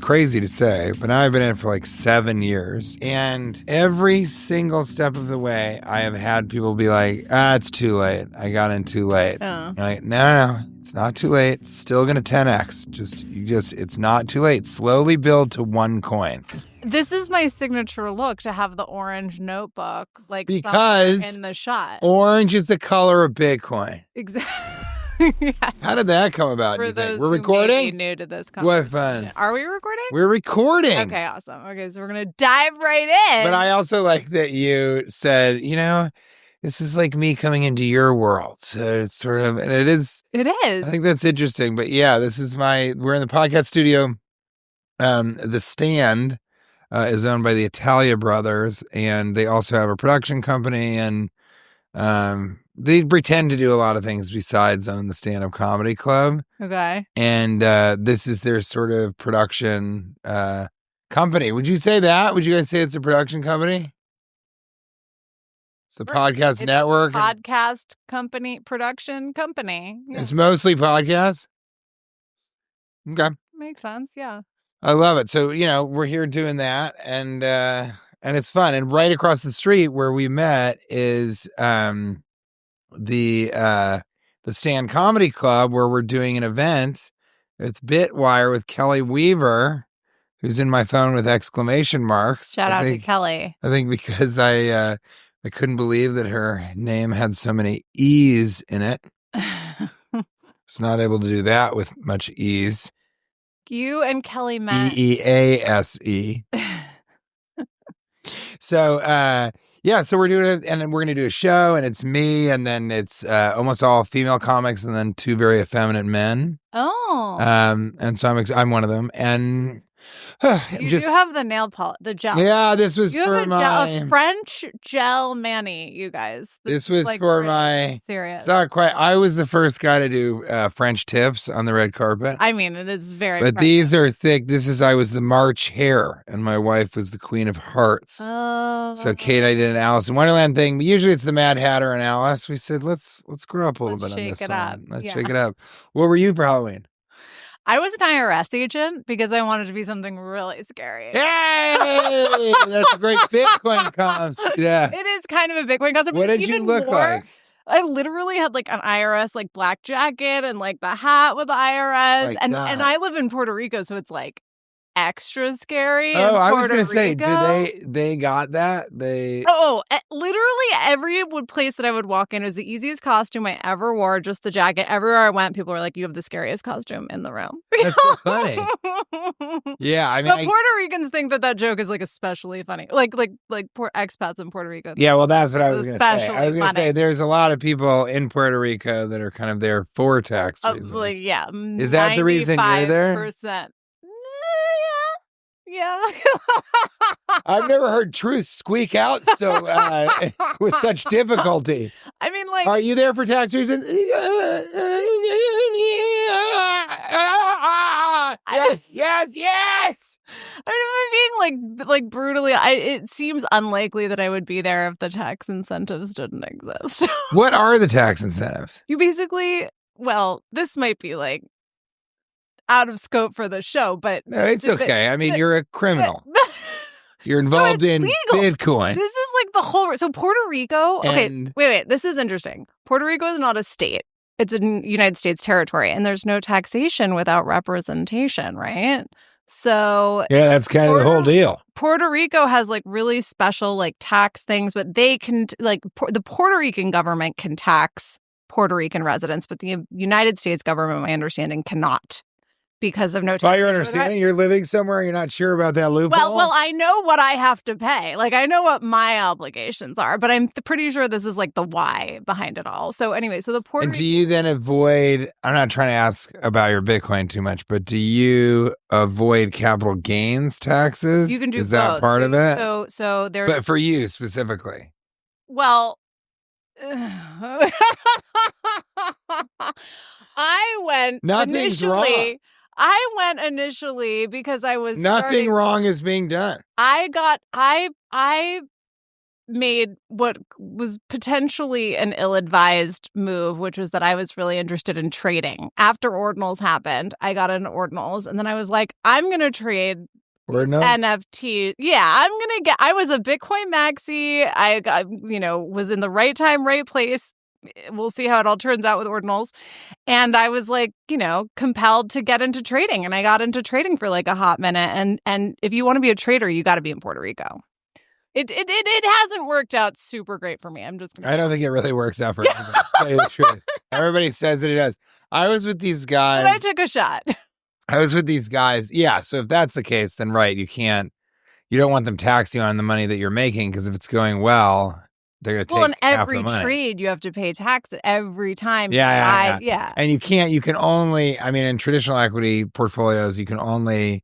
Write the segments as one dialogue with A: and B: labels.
A: crazy to say, but now I've been in it for like 7 years. And every single step of the way, I have had people be like, it's too late. I got in too late. I'm like, no, it's not too late. It's still going to 10x. It's not too late. Slowly build to one coin.
B: This is my signature look, to have the orange notebook, like,
A: because
B: in the shot.
A: Orange is the color of Bitcoin.
B: Exactly.
A: Yes. How did that come about?
B: For those
A: we're recording?
B: who may be new to this conversation.
A: What fun.
B: Are we recording?
A: We're recording.
B: Okay, awesome. Okay, so we're going to dive right in.
A: But I also like that you said, this is like me coming into your world. So it's sort of, and it is.
B: It is.
A: I think that's interesting. But yeah, we're in the podcast studio. The Stand is owned by the Italia brothers, and they also have a production company, and they pretend to do a lot of things besides own the stand-up comedy club.
B: Okay.
A: And this is their sort of production company. Would you say that? Would you guys say it's a production company? It's a podcast network.
B: Podcast company, production company. Yeah.
A: It's mostly podcasts? Okay.
B: Makes sense, yeah.
A: I love it. So, we're here doing that, and it's fun. And right across the street where we met is the Stand Comedy Club, where we're doing an event with Bitwire with Kelly Weaver, who's in my phone with exclamation marks.
B: Shout out to Kelly.
A: I think because I couldn't believe that her name had so many E's in it. Was not able to do that with much ease.
B: You and Kelly met.
A: EEASE. So, so we're doing it, and then we're going to do a show, and it's me, and then it's almost all female comics, and then two very effeminate men.
B: Oh.
A: And so I'm one of them, and
B: you do have the nail polish, the gel.
A: Yeah, this was
B: you
A: for
B: have a French gel mani, you guys.
A: This was like for my
B: serious.
A: It's not quite. I was the first guy to do French tips on the red carpet.
B: I mean, it's very.
A: But these are thick. I was the March Hare, and my wife was the Queen of Hearts.
B: Oh.
A: So Kate and I did an Alice in Wonderland thing. But usually it's the Mad Hatter and Alice. We said let's grow up a little bit on this one. Let's shake it up. What were you for Halloween?
B: I was an IRS agent because I wanted to be something really scary.
A: Hey! That's a great Bitcoin concept. Yeah.
B: It is kind of a Bitcoin concept.
A: What did you look like?
B: I literally had like an IRS like black jacket and like the hat with the IRS. And I live in Puerto Rico, so it's like extra scary.
A: Oh, I was going to say, they got that?
B: Literally every place that I would walk in, it was the easiest costume I ever wore, just the jacket. Everywhere I went, people were like, you have the scariest costume in the room.
A: That's so funny. Yeah, I mean,
B: but Puerto Ricans think that joke is like especially funny. Like poor expats in Puerto Rico.
A: Yeah, well, that's what I was going to say. I was going to say, there's a lot of people in Puerto Rico that are kind of there for tax reasons. Is that the reason you're there?
B: 95%. Yeah.
A: I've never heard truth squeak out so with such difficulty.
B: I mean, like,
A: are you there for tax reasons? Yes.
B: I mean, if I'm being like brutally, it seems unlikely that I would be there if the tax incentives didn't exist.
A: What are the tax incentives?
B: You basically, this might be like out of scope for the show, but
A: no, it's okay. I mean, you're a criminal. You're involved in Bitcoin.
B: This is like the whole. So Puerto Rico. Okay, wait. This is interesting. Puerto Rico is not a state. It's a United States territory, and there's no taxation without representation, right? So
A: yeah, that's kind of the whole deal.
B: Puerto Rico has like really special like tax things, but they can the Puerto Rican government can tax Puerto Rican residents, but the United States government, my understanding, cannot. Because of no tax.
A: By your understanding, you're living somewhere, you're not sure about that loophole?
B: Well, I know what I have to pay. Like, I know what my obligations are, but I'm pretty sure this is like the why behind it all. So anyway, the Puerto Rico.
A: Do you then avoid, I'm not trying to ask about your Bitcoin too much, but do you avoid capital gains taxes?
B: You can do
A: Is that
B: both.
A: part of it?
B: So there's.
A: But for you specifically?
B: Well. I went
A: Nothing's
B: initially.
A: Wrong.
B: I went initially because I was
A: wrong is being done.
B: I made what was potentially an ill-advised move, which was that I was really interested in trading. After Ordinals happened, I got into Ordinals, and then I was like, I'm going to trade
A: Ordinals?
B: NFT. Yeah, I was a Bitcoin maxi. I got, was in the right time, right place. We'll see how it all turns out with Ordinals. And I was like, compelled to get into trading. And I got into trading for like a hot minute. And if you want to be a trader, you got to be in Puerto Rico. It hasn't worked out super great for me.
A: I don't think it really works out for everybody. To tell you the truth. Everybody says that it does. I was with these guys.
B: But I took a shot.
A: I was with these guys. Yeah. So if that's the case, then right, you don't want them taxing you on the money that you're making, because if it's going well, they're going to take half the money.
B: Well, in every trade, you have to pay tax every time.
A: Yeah. And you can only, in traditional equity portfolios, you can only,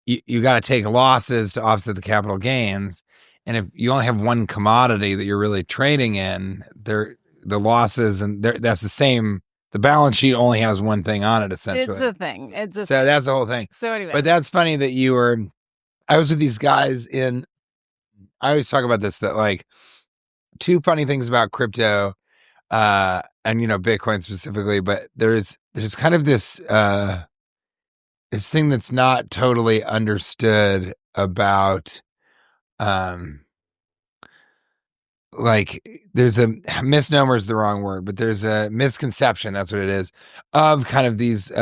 A: you got to take losses to offset the capital gains. And if you only have one commodity that you're really trading in, the losses, and that's the same. The balance sheet only has one thing on it, essentially.
B: It's a thing.
A: So that's the whole thing.
B: So anyway.
A: But that's funny that I was with these guys I always talk about this, that like two funny things about crypto, and Bitcoin specifically, but there's kind of this thing that's not totally understood about, like there's a misnomer is the wrong word, but there's a misconception, that's what it is, of kind of these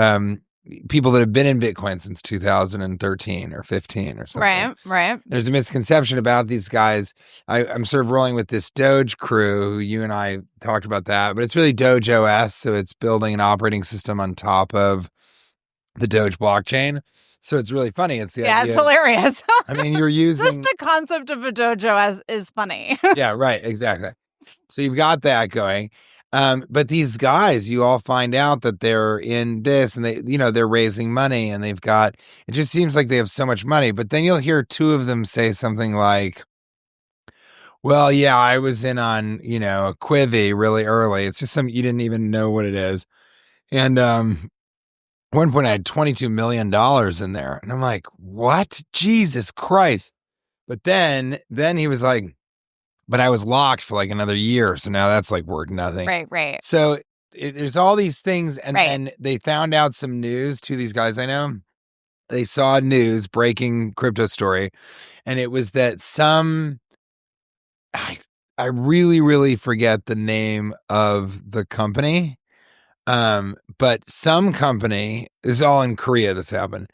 A: people that have been in Bitcoin since 2013 or 15 or something.
B: Right.
A: There's a misconception about these guys. I'm sort of rolling with this Doge crew, who you and I talked about that, but it's really Doge OS. So it's building an operating system on top of the Doge blockchain. So it's really funny. It's
B: hilarious.
A: You're using
B: just the concept of a Doge OS is funny.
A: Yeah, right. Exactly. So you've got that going. But these guys, you all find out that they're in this, and they're raising money, and it just seems like they have so much money. But then you'll hear two of them say something like, well, yeah, I was in on, a Quivi really early. It's just you didn't even know what it is. And, at one point I had $22 million in there, and I'm like, what? Jesus Christ. But then he was like, but I was locked for like another year. So now that's like worth nothing.
B: Right.
A: So there's all these things. And then they found out some news, to these guys I know. They saw news, breaking crypto story. And it was that I really, really forget the name of the company. But some company, this is all in Korea, this happened.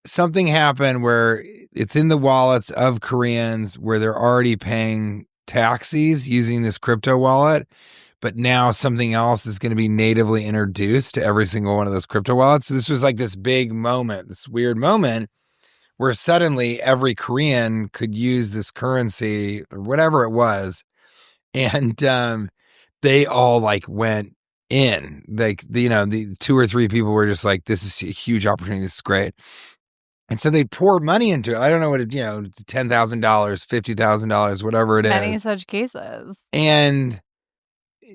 A: Something happened where it's in the wallets of Koreans where they're already paying taxis using this crypto wallet, but now something else is going to be natively introduced to every single one of those crypto wallets. So this was like this big moment, this weird moment where suddenly every Korean could use this currency or whatever it was. And, they all like went in, like, the two or three people were just like, this is a huge opportunity. This is great. And so they pour money into it. I don't know what it's $10,000, $50,000, whatever it is.
B: Many such cases.
A: And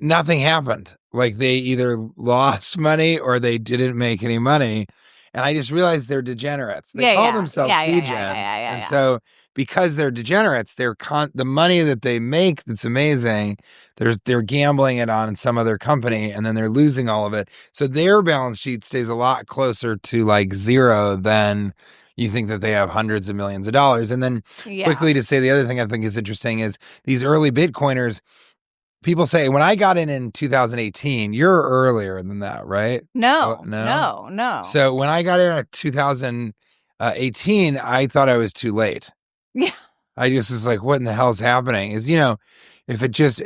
A: nothing happened. Like they either lost money or they didn't make any money. And I just realized they're degenerates. They call themselves degens. And so because they're degenerates, the money that they make that's amazing, they're gambling it on some other company, and then they're losing all of it. So their balance sheet stays a lot closer to like zero than you think that they have hundreds of millions of dollars. And then quickly to say the other thing I think is interesting is these early Bitcoiners, people say, when I got in 2018, you're earlier than that, right?
B: No.
A: So when I got in 2018, I thought I was too late.
B: Yeah.
A: I just was like, what in the hell's happening? Is, if it gets to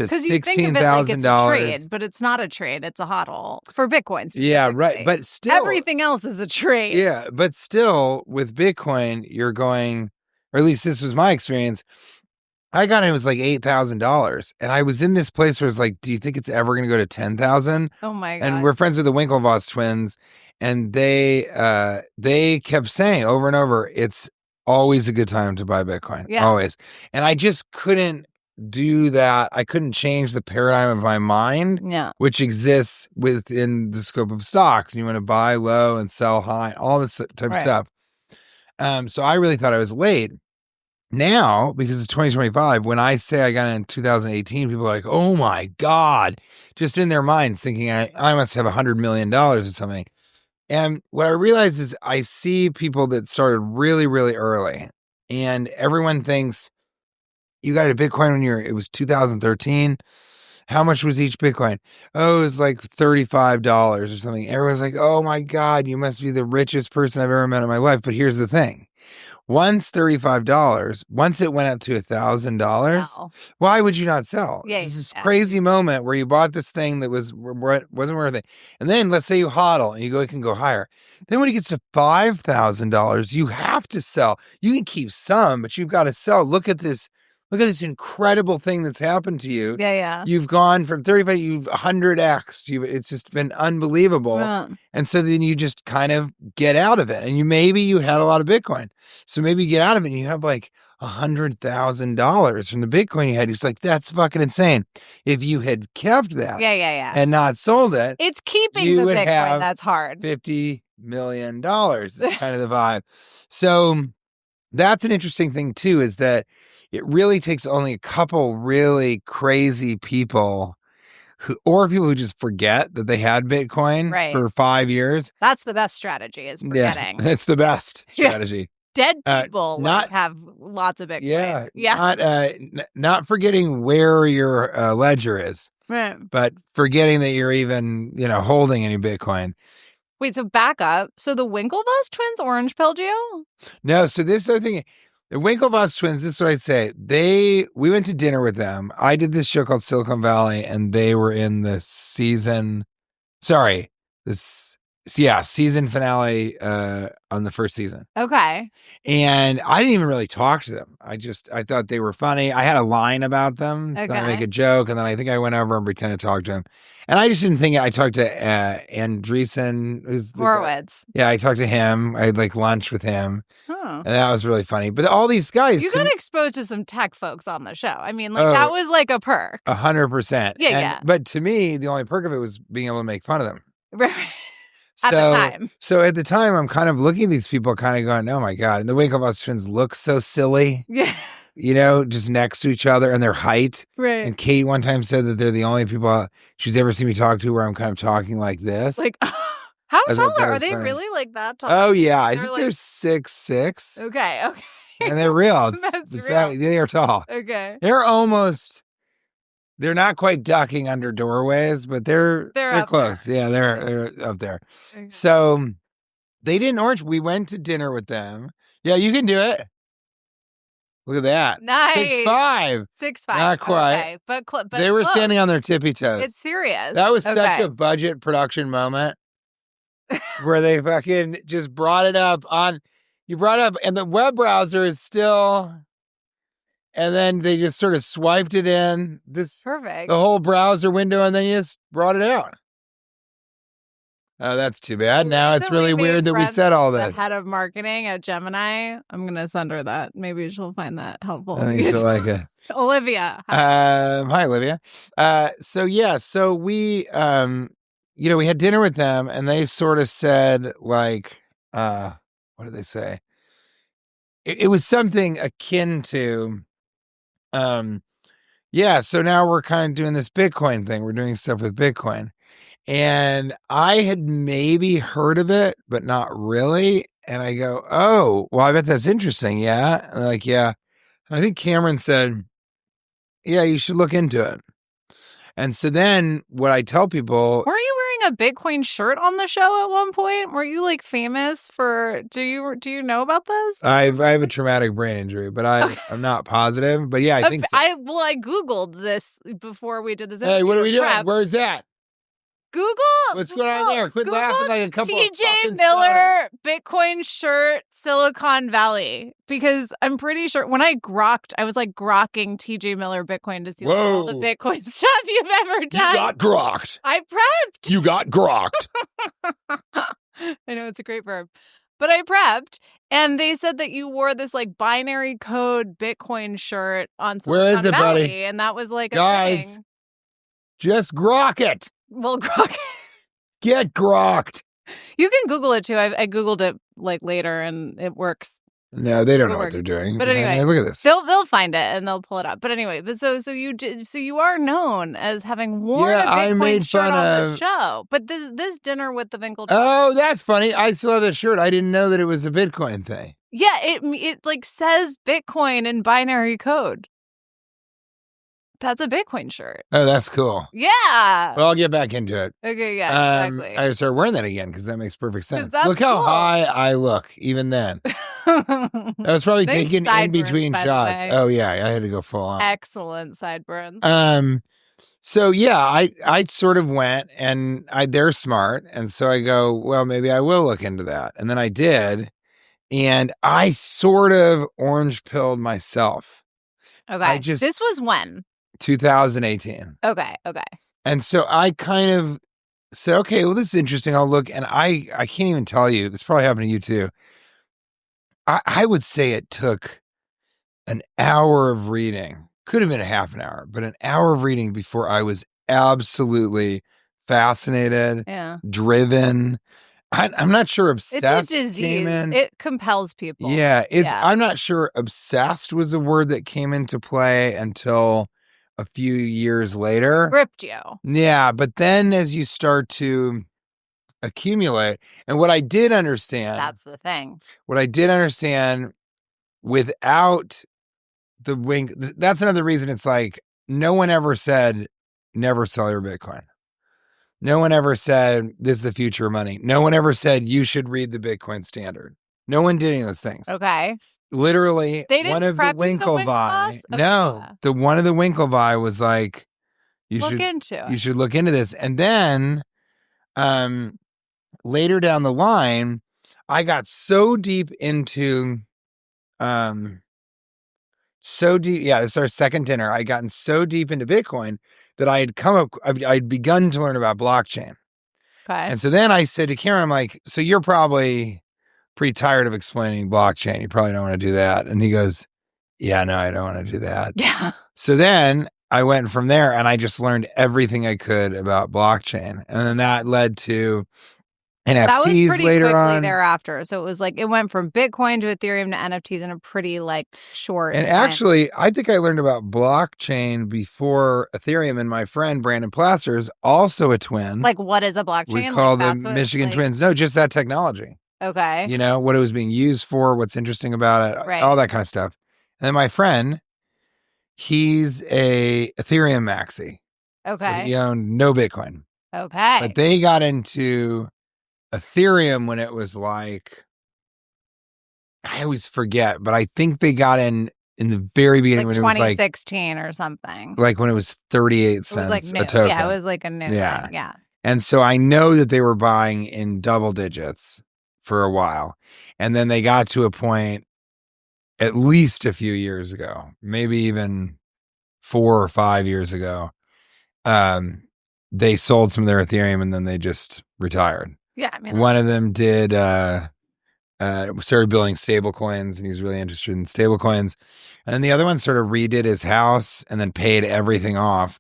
A: $16,000,
B: but it's not a trade. It's a hodl for Bitcoin.
A: Yeah, right. But still,
B: everything else is a trade.
A: Yeah, but still, with Bitcoin, you're going, or at least this was my experience. I got it was like $8,000, and I was in this place where it's like, do you think it's ever going to go to 10,000?
B: Oh my god!
A: And we're friends with the Winklevoss twins, and they kept saying over and over, it's always a good time to buy Bitcoin. Yeah. Always. And I just couldn't do that. I couldn't change the paradigm of my mind, which exists within the scope of stocks. You want to buy low and sell high, all this type of stuff. So I really thought I was late. Now, because it's 2025, when I say I got in 2018, people are like, oh my God, just in their minds thinking I must have $100 million or something. And what I realize is I see people that started really, really early, and everyone thinks you got a Bitcoin when it was 2013. How much was each Bitcoin? Oh, it was like $35 or something. Everyone's like, oh my God, you must be the richest person I've ever met in my life. But here's the thing. Once $35, once it went up to $1,000,
B: Wow.
A: why would you not sell?
B: Yeah,
A: It's this crazy moment where you bought this thing that wasn't worth it. And then let's say you hodl and it can go higher. Then when it gets to $5,000, you have to sell. You can keep some, but you've got to sell. Look at this incredible thing that's happened to you.
B: Yeah.
A: You've gone from 35, you've 100x. It's just been unbelievable.
B: Yeah.
A: And so then you just kind of get out of it. And maybe you had a lot of Bitcoin. So maybe you get out of it and you have like $100,000 from the Bitcoin you had. It's like, that's fucking insane. If you had kept that and not sold it,
B: it's keeping
A: you
B: the
A: would
B: Bitcoin
A: have
B: that's hard.
A: $50 million. It's kind of the vibe. So that's an interesting thing too, is that it really takes only a couple really crazy people or people who just forget that they had Bitcoin for 5 years.
B: That's the best strategy, is forgetting.
A: Yeah, it's the best strategy.
B: Dead people have lots of Bitcoin.
A: Not forgetting where your ledger is,
B: right,
A: but forgetting that you're even, holding any Bitcoin.
B: Wait, so back up. So the Winklevoss twins orange pilled you?
A: No, so this other thing, the Winklevoss twins, this is what I'd say. We went to dinner with them. I did this show called Silicon Valley, and they were in the season finale on the first season.
B: Okay.
A: And I didn't even really talk to them. I thought they were funny. I had a line about them.
B: Okay.
A: So I make a joke, and then I think I went over and pretended to talk to him. And I just didn't think I talked to Andreessen.
B: Horowitz.
A: Yeah, I talked to him. I had like lunch with him. And that was really funny. But all these guys.
B: You got exposed to some tech folks on the show. I mean, that was like a perk.
A: 100%.
B: Yeah.
A: But to me, the only perk of it was being able to make fun of them.
B: Right. At the time.
A: So at the time, I'm kind of looking at these people kind of going, oh my God. And the Winklevoss twins look so silly.
B: Yeah.
A: Just next to each other and their height.
B: Right.
A: And Kate one time said that they're the only people she's ever seen me talk to where I'm kind of talking like this.
B: Like, how tall are they? Funny. Really like that tall?
A: Oh, yeah. I think they're 6'6".
B: Okay.
A: And they're real.
B: That's real.
A: They are tall.
B: Okay.
A: They're not quite ducking under doorways, but they're close.
B: There.
A: Yeah, they're up there.
B: Okay.
A: So they didn't orange. We went to dinner with them. Yeah, you can do it. Look at that.
B: Nice.
A: 6'5".
B: 6'5".
A: Not quite.
B: Okay. But
A: they were standing on their tippy toes.
B: It's serious.
A: That was such a budget production moment where they fucking just brought it up and the web browser is still, and then they just sort of swiped it in.
B: Perfect.
A: The whole browser window, and then you just brought it out. Oh, that's too bad. Now it's really weird that we said all this.
B: The head of marketing at Gemini. I'm going to send her that. Maybe she'll find that helpful.
A: I think she'll like it.
B: Olivia.
A: Hi, Olivia. So we, we had dinner with them, and they sort of said, like, what did they say? It was something akin to, so now we're kind of doing this Bitcoin thing. We're doing stuff with Bitcoin. And I had maybe heard of it, but not really. And I go, oh, well, I bet that's interesting. Yeah. And they're like, yeah. And I think Cameron said, yeah, you should look into it. And so then what I tell people.
B: Were you wearing a Bitcoin shirt on the show at one point? Were you like famous for, do you know about this?
A: I have a traumatic brain injury, but I'm not positive. But yeah, I think so.
B: I Googled this before we did this.
A: Hey, what are we doing? Where's that?
B: Google.
A: What's going on there? Quit laughing like a couple of
B: TJ Miller Bitcoin shirt Silicon Valley, because I'm pretty sure when I was like grokking TJ Miller Bitcoin to see like, all the Bitcoin stuff you've ever done.
A: You got grokked.
B: I prepped.
A: You got grokked.
B: I know it's a great verb, but I prepped, and they said that you wore this like binary code Bitcoin shirt on Silicon Valley, buddy? And that was like a thing.
A: Just grok it.
B: Well, grok.
A: Get grokked.
B: You can Google it too. I Googled it like later, and it works.
A: No, they don't know what they're doing.
B: But anyway,
A: look at this.
B: They'll find it and they'll pull it up. But anyway, so you are known as having worn a Bitcoin shirt on the show. But this dinner with the Winklevoss.
A: Oh, that's funny. I still have that shirt. I didn't know that it was a Bitcoin thing.
B: Yeah, it like says Bitcoin in binary code. That's a Bitcoin shirt.
A: Oh, that's cool.
B: Yeah.
A: Well, I'll get back into it.
B: Okay, yeah, exactly.
A: I started wearing that again because that makes perfect sense.
B: Look
A: how high I look, even then. I was probably taking in between shots. Oh, yeah, I had to go full on.
B: Excellent sideburns.
A: So, yeah, I sort of went, and they're smart, and so I go, well, maybe I will look into that. And then I did, and I sort of orange-pilled myself.
B: Okay, this was when?
A: 2018.
B: Okay.
A: And so I kind of said, okay, well, this is interesting. I'll look. And I can't even tell you. This probably happened to you too. I would say it took an hour of reading. Could have been a half an hour, but an hour of reading before I was absolutely fascinated, driven. I'm not sure obsessed.
B: It's a disease. It compels people.
A: Yeah. I'm not sure obsessed was a word that came into play until a few years later.
B: Gripped you.
A: Yeah, but then as you start to accumulate, and what I did understand.
B: That's the thing.
A: What I did understand without the that's another reason it's like no one ever said never sell your Bitcoin. No one ever said this is the future of money. No one ever said you should read the Bitcoin Standard. No one did any of those things.
B: Okay.
A: Literally, one of the Winklevoss. No, one of the Winklevoss was like, you should look into this. And then, later down the line, I got so deep into, this is our second dinner. I'd gotten so deep into Bitcoin that I'd begun to learn about blockchain.
B: Okay.
A: And so then I said to Karen, I'm like, so you're probably pretty tired of explaining blockchain. You probably don't want to do that. And he goes, yeah, no, I don't want to do that.
B: Yeah.
A: So then I went from there and I just learned everything I could about blockchain. And then that led to NFTs
B: that was pretty
A: later
B: quickly
A: on.
B: Thereafter. So it was like, it went from Bitcoin to Ethereum to NFTs in a pretty like short.
A: And actually, I think I learned about blockchain before Ethereum, and my friend Brandon Plaster is also a twin.
B: Like, what is a blockchain?
A: We call them Michigan twins. No, just that technology.
B: Okay.
A: You know, what it was being used for, what's interesting about it, all that kind of stuff. And then my friend, he's a Ethereum maxi.
B: Okay.
A: So he owned no Bitcoin.
B: Okay.
A: But they got into Ethereum when it was like, I always forget, but I think they got in the very beginning when it was like
B: 2016 or something.
A: Like when it was 38 cents
B: like new.
A: a token.
B: Yeah, it was like a new thing. Yeah.
A: And so I know that they were buying in double digits for a while. And then they got to a point at least a few years ago, maybe even 4 or 5 years ago. They sold some of their Ethereum and then they just retired.
B: Yeah. I mean,
A: one of them did, started building stable coins, and he's really interested in stable coins. And then the other one sort of redid his house and then paid everything off.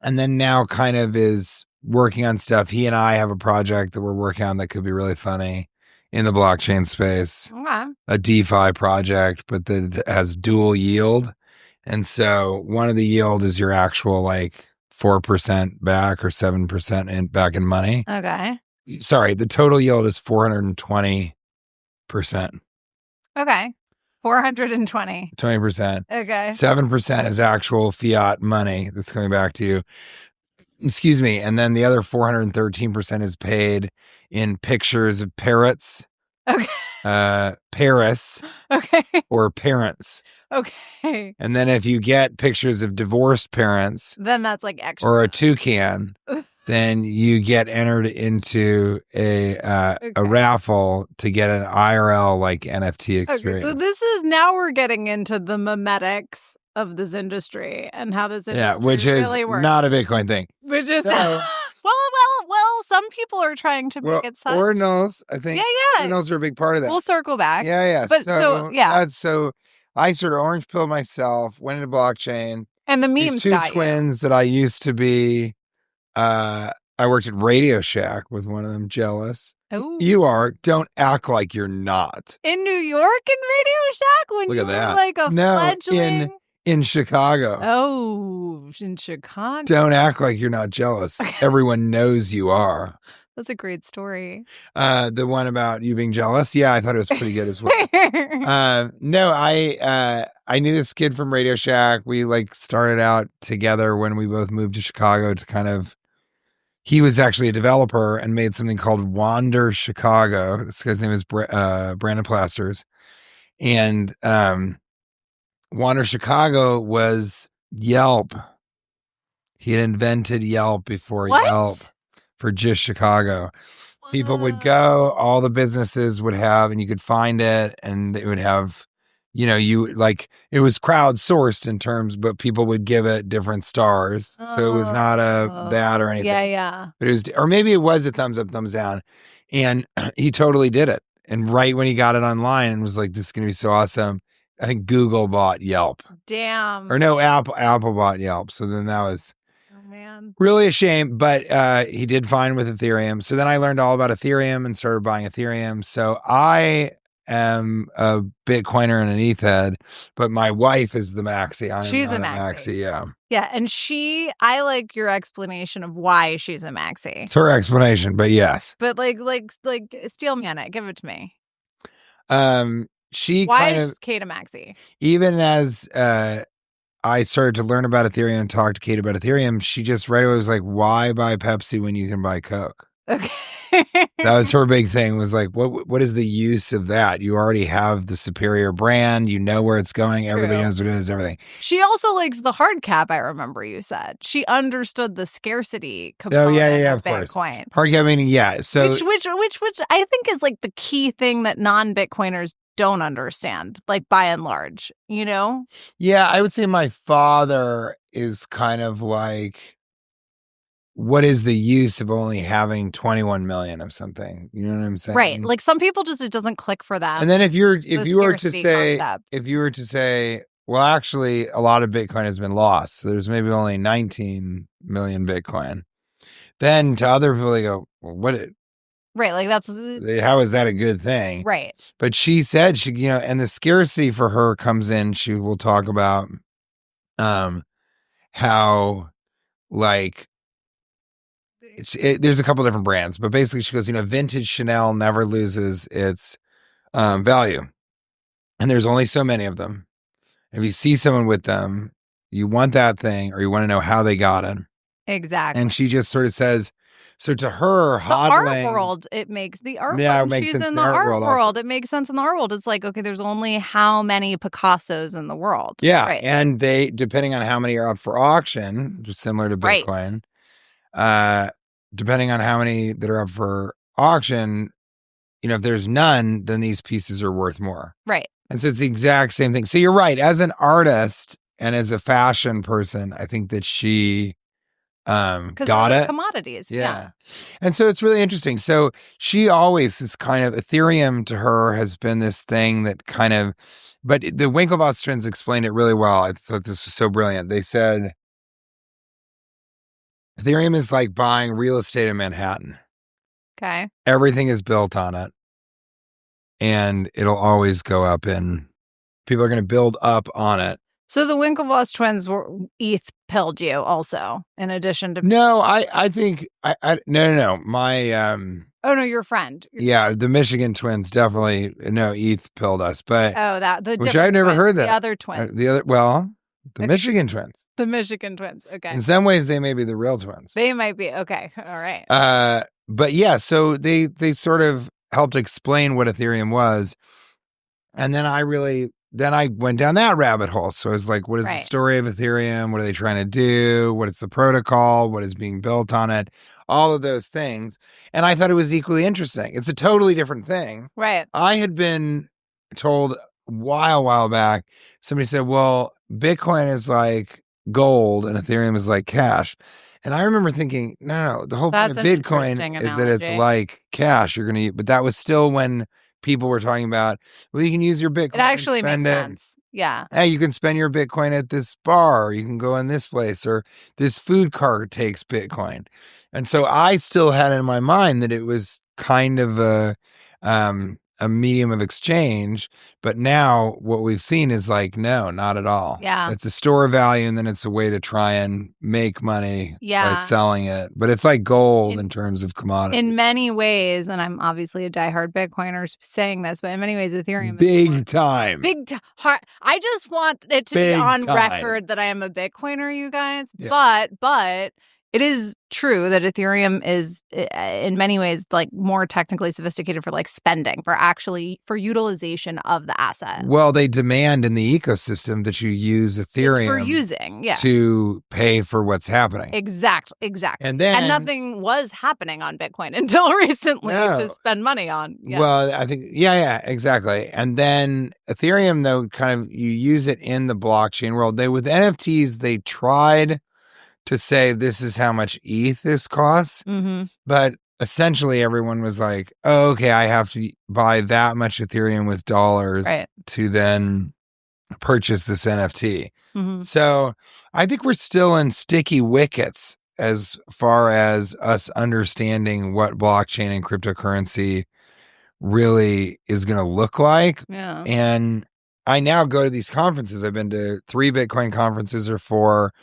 A: And then now kind of is working on stuff. He and I have a project that we're working on that could be really funny in the blockchain space.
B: Okay.
A: A DeFi project, but that has dual yield. And so one of the yield is your actual like 4% back or 7% back in money.
B: Okay.
A: Sorry, the total yield is 420%.
B: Okay. 420.
A: 20%.
B: Okay.
A: 7% is actual fiat money that's coming back to you. Excuse me. And then the other 413% is paid in pictures of parrots.
B: Okay.
A: Paris.
B: Okay.
A: Or parents.
B: Okay.
A: And then if you get pictures of divorced parents,
B: then that's like extra.
A: Or a toucan, then you get entered into a raffle to get an IRL like NFT experience.
B: Okay, so this is now we're getting into the memetics of this industry and how this industry
A: which is
B: really works.
A: Not a Bitcoin thing.
B: Which is well. Some people are trying to make it such.
A: Ordinals, I think.
B: Yeah.
A: Ordinals are a big part of that.
B: We'll circle back.
A: Yeah.
B: But so
A: I sort of orange pilled myself, went into blockchain.
B: And the memes
A: These two twins that I used to be. I worked at Radio Shack with one of them, jealous.
B: Oh,
A: You are. Don't act like you're not.
B: in New York in Radio Shack when
A: Look
B: you
A: at
B: were
A: that.
B: like a
A: No,
B: fledgling.
A: in Chicago.
B: Oh, in Chicago.
A: Don't act like you're not jealous. Everyone knows you are.
B: That's a great story.
A: The one about you being jealous. Yeah, I thought it was pretty good as well. No, I knew this kid from Radio Shack. We like started out together when we both moved to Chicago to kind of. He was actually a developer and made something called Wander Chicago. This guy's name is Brandon Plasters, and Wander Chicago was Yelp. He had invented Yelp before Yelp for just Chicago. People would go, all the businesses would have, and you could find it, and it would have, you know, it was crowdsourced in terms, but people would give it different stars. So it was not a bad or anything.
B: Yeah.
A: But it was, or maybe it was a thumbs up, thumbs down. And he totally did it. And right when he got it online and was like, this is going to be so awesome, I think Google bought Yelp.
B: Damn.
A: Or no, Apple bought Yelp. So then that was
B: man,
A: really a shame, but he did fine with Ethereum. So then I learned all about Ethereum and started buying Ethereum. So I am a Bitcoiner and an ETH head, but my wife is the maxi.
B: She's a maxi.
A: Yeah.
B: Yeah, and I like your explanation of why she's a maxi.
A: It's her explanation, but yes.
B: But like steel me on it. Give it to me.
A: Why
B: is Kate a maxi?
A: Even as I started to learn about Ethereum and talk to Kate about Ethereum, she just right away was like, why buy Pepsi when you can buy Coke?
B: Okay.
A: That was her big thing, was like, what is the use of that? You already have the superior brand. You know where it's going.
B: True.
A: Everybody knows what it is, everything.
B: She also likes the hard cap, I remember you said. She understood the scarcity component of Bitcoin.
A: Course. Hard cap meaning, yeah. So
B: which I think is like the key thing that non-Bitcoiners don't understand, like by and large, you know?
A: Yeah, I would say my father is kind of like, what is the use of only having 21 million of something? You know what I'm saying?
B: Right. Like some people just, it doesn't click for them.
A: And then if you were to say, well, actually a lot of Bitcoin has been lost. So there's maybe only 19 million Bitcoin. Then to other people, they go, well,
B: right. Like
A: how is that a good thing?
B: Right.
A: But she said and the scarcity for her comes in. She will talk about, how like, there's a couple different brands, but basically she goes, vintage Chanel never loses its value. And there's only so many of them. If you see someone with them, you want that thing or you want to know how they got it.
B: Exactly.
A: And she just sort of says, so to her,
B: the art world, it makes the art world.
A: It makes
B: She's
A: sense
B: in the art world. It makes sense in the art world. It's like, okay, there's only how many Picassos in the world.
A: Yeah.
B: Right.
A: And they, depending on how many are up for auction, just similar to Bitcoin, depending on how many that are up for auction, if there's none, then these pieces are worth more.
B: Right.
A: And so it's the exact same thing. So you're right. As an artist and as a fashion person, I think that she got it.
B: Commodities. Yeah.
A: And so it's really interesting. So she always is kind of, Ethereum to her has been this thing that kind of, but the Winklevoss twins explained it really well. I thought this was so brilliant. They said, Ethereum is like buying real estate in Manhattan.
B: Okay.
A: Everything is built on it. And it'll always go up and people are going to build up on it.
B: So the Winklevoss twins were ETH pilled you also, in addition to...
A: No, I think... No. My...
B: Oh, no, your friend.
A: The Michigan twins definitely... No, ETH pilled us, but...
B: Oh,
A: which I've never heard that.
B: The other twins.
A: The Michigan twins.
B: The Michigan twins, okay.
A: In some ways, they may be the real twins.
B: They might be, okay, all right.
A: But yeah, so they sort of helped explain what Ethereum was. And then I went down that rabbit hole. So I was like, what is the story of Ethereum? What are they trying to do? What is the protocol? What is being built on it? All of those things. And I thought it was equally interesting. It's a totally different thing.
B: Right.
A: I had been told a while back, somebody said, well, Bitcoin is like gold and Ethereum is like cash. And I remember thinking, no, the whole point of Bitcoin is that it's like cash you're going to, but that was still when people were talking about, well, you can use your Bitcoin.
B: It actually makes sense. Yeah.
A: Hey, you can spend your Bitcoin at this bar, or you can go in this place, or this food cart takes Bitcoin. And so I still had in my mind that it was kind of a medium of exchange, but now what we've seen is like, no, not at all.
B: Yeah.
A: It's a store of value, and then it's a way to try and make money
B: Yeah.
A: by selling it. But it's like gold in terms of commodity.
B: In many ways, and I'm obviously a diehard Bitcoiner saying this, but in many ways, Ethereum
A: big time.
B: Big time. I just want it to be on record that I am a Bitcoiner, you guys. Yeah. But it is true that Ethereum is in many ways like more technically sophisticated for like spending, for utilization of the asset.
A: Well, they demand in the ecosystem that you use Ethereum
B: for using,
A: to pay for what's happening.
B: Exactly.
A: And
B: nothing was happening on Bitcoin until recently to spend money on. Yeah.
A: Well, I think, exactly. And then Ethereum, though, kind of you use it in the blockchain world. With NFTs, they tried to say this is how much ETH this costs, but essentially everyone was like, oh, okay, I have to buy that much Ethereum with dollars to then purchase this NFT. So I think we're still in sticky wickets as far as us understanding what blockchain and cryptocurrency really is going to look like.
B: Yeah.
A: And I now go to these conferences. I've been to 3 Bitcoin conferences or 4.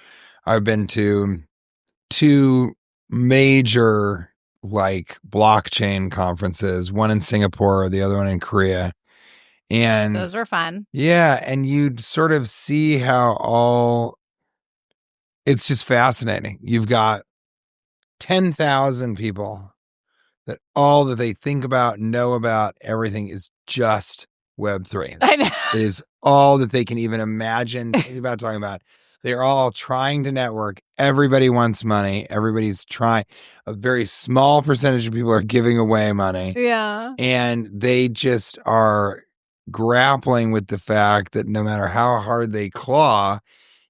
A: I've been to 2 major like blockchain conferences, one in Singapore, the other one in Korea. And
B: those were fun.
A: Yeah. And you'd sort of see how it's just fascinating. You've got 10,000 people that all that they think about, know about, everything is just Web3.
B: I know.
A: It is all that they can even imagine about talking about. They're all trying to network. Everybody wants money. Everybody's trying. A very small percentage of people are giving away money.
B: Yeah.
A: And they just are grappling with the fact that no matter how hard they claw,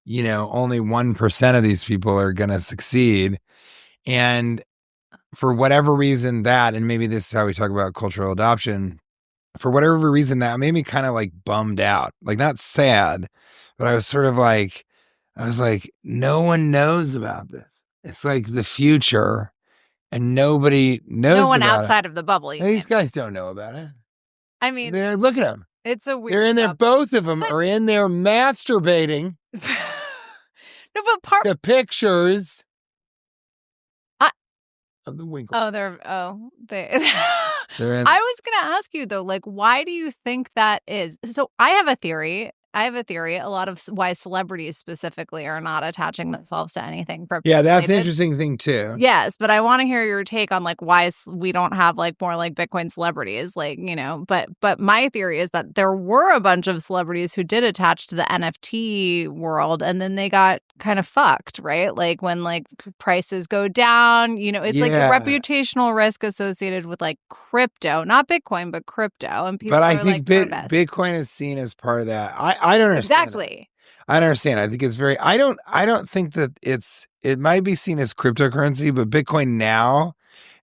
A: only 1% of these people are going to succeed. And for whatever reason and maybe this is how we talk about cultural adoption, for whatever reason that made me kind of like bummed out, like not sad, but I was sort of like, no one knows about this. It's like the future and nobody knows.
B: No one
A: about
B: outside of the bubble.
A: These guys don't know about it.
B: I mean,
A: look at them.
B: It's a weird.
A: They're in there. Both of them are in there masturbating.
B: No, but
A: the pictures of the Winklevoss.
B: They're
A: in.
B: I was going to ask you though, like, why do you think that is? So I have a theory. A lot of why celebrities specifically are not attaching themselves to anything.
A: Yeah, that's an interesting thing too.
B: Yes, but I want to hear your take on like why we don't have like more like Bitcoin celebrities, like, but my theory is that there were a bunch of celebrities who did attach to the NFT world and then they got kind of fucked, right? Like when like prices go down, it's like a reputational risk associated with like crypto, not Bitcoin, but crypto. And people
A: I think Bitcoin is seen as part of that. I don't understand.
B: Exactly.
A: I don't understand. I think it's very. I don't think that it might be seen as cryptocurrency, but Bitcoin now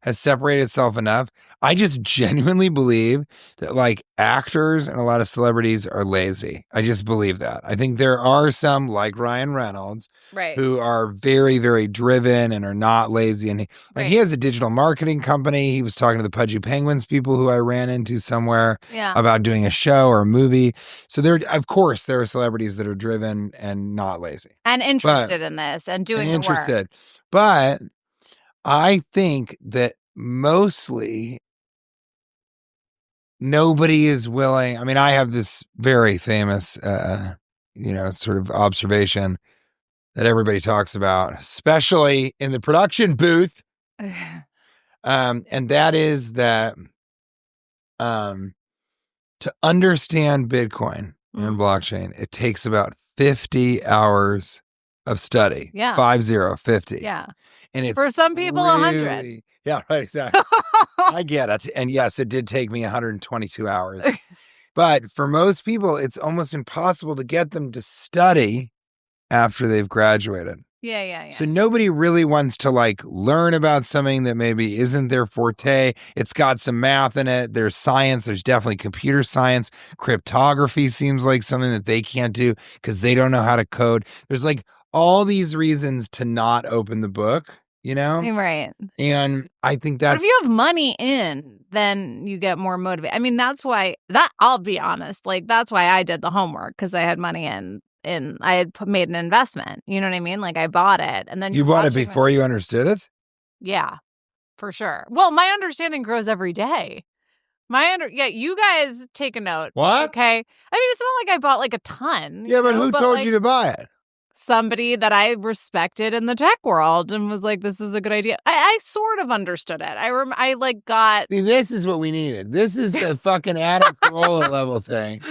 A: has separated itself enough. I just genuinely believe that like actors and a lot of celebrities are lazy. I just believe that. I think there are some like Ryan Reynolds who are very, very driven and are not lazy. And he has a digital marketing company. He was talking to the Pudgy Penguins people who I ran into somewhere about doing a show or a movie. So of course, there are celebrities that are driven and not lazy.
B: And interested in this and doing the work.
A: But I think that mostly nobody is willing. I mean, I have this very famous, sort of observation that everybody talks about, especially in the production booth. And that is that to understand Bitcoin and blockchain, it takes about 50 hours of study.
B: Yeah.
A: 50.
B: Yeah.
A: And it's
B: for some people, 100.
A: Yeah, right, exactly. I get it. And yes, it did take me 122 hours. But for most people, it's almost impossible to get them to study after they've graduated.
B: Yeah.
A: So nobody really wants to like learn about something that maybe isn't their forte. It's got some math in it. There's science. There's definitely computer science. Cryptography seems like something that they can't do because they don't know how to code. There's like all these reasons to not open the book. you know?
B: Right.
A: And I think
B: But
A: that's...
B: if you have money in, then you get more motivated. I mean, that's why, I'll be honest, like, that's why I did the homework, because I had money in I had made an investment. You know what I mean? Like, I bought it, and then
A: You bought it before you understood it?
B: Yeah, for sure. Well, my understanding grows every day. You guys take a note.
A: What?
B: Okay. I mean, it's not like I bought like a ton.
A: Yeah, but who told you to buy it?
B: Somebody that I respected in the tech world and was like, this is a good idea. I sort of understood it. I like got...
A: See, this is what we needed. This is the fucking Adam Carolla level thing.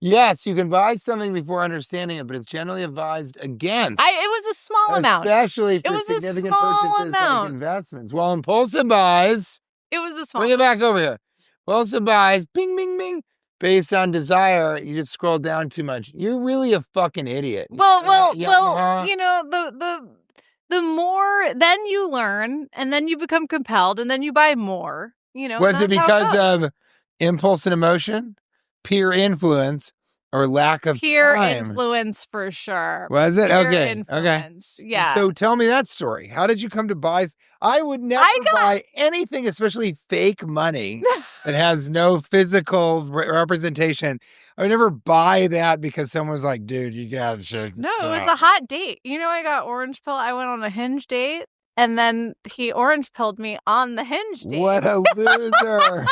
A: Yes, you can buy something before understanding it, but it's generally advised against.
B: It was a small amount.
A: Especially for
B: it was
A: significant
B: a small
A: purchases
B: amount.
A: like investments. Well, impulsive buys...
B: It was a small...
A: Bring it back over here. Impulsive buys, bing, bing, bing. Based on desire, you just scroll down too much. You're really a fucking idiot.
B: Well, you know, the more, then you learn, and then you become compelled, and then you buy more, you know.
A: Was it because of impulse and emotion, peer influence, or lack of
B: peer
A: time?
B: Influence for sure.
A: Was it?
B: Peer
A: Okay.
B: Influence.
A: Okay.
B: Yeah.
A: So tell me that story. How did you come to buy? I would never buy anything, especially fake money that has no physical representation. I would never buy that because someone was like, dude, you got to check this
B: No, it
A: out.
B: was a hot date. You know, I got orange pill. I went on a Hinge date, and then he orange pilled me on the Hinge date.
A: What a loser.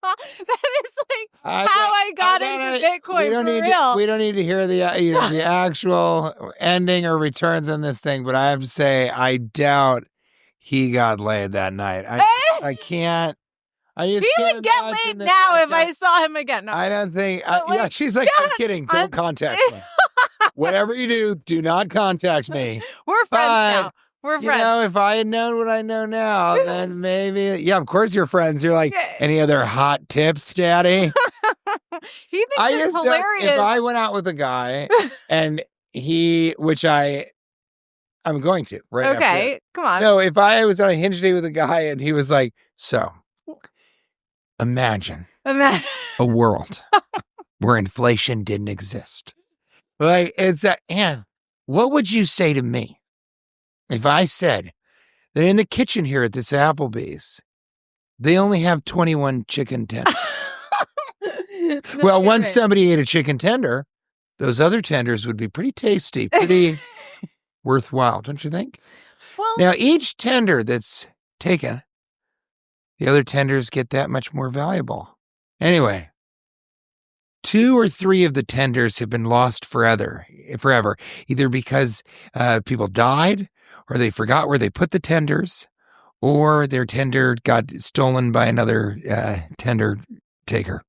B: That is like how I got into Bitcoin for real.
A: We don't need to hear the the actual ending or returns on this thing, but I have to say, I doubt he got laid that night. I can't. He
B: would get laid now if I saw him again. No.
A: I don't think. Yeah, she's like, I'm kidding. Don't contact me. Whatever you do not contact me.
B: We're friends now. We're friends.
A: You know, if I had known what I know now, then maybe. Yeah, of course you're friends. You're like, any other hot tips, Daddy?
B: He thinks it's hilarious.
A: If I went out with a guy and I'm going to, right?
B: Okay, come on.
A: No, if I was on a Hinge date with a guy and he was like, so, imagine a world where inflation didn't exist. Like, it's that, and what would you say to me if I said that in the kitchen here at this Applebee's, they only have 21 chicken tenders? Well, once somebody ate a chicken tender, those other tenders would be pretty tasty, pretty worthwhile, don't you think?
B: Well,
A: now, each tender that's taken, the other tenders get that much more valuable. Anyway, 2 or 3 of the tenders have been lost forever, either because people died, or they forgot where they put the tenders, or their tender got stolen by another tender taker.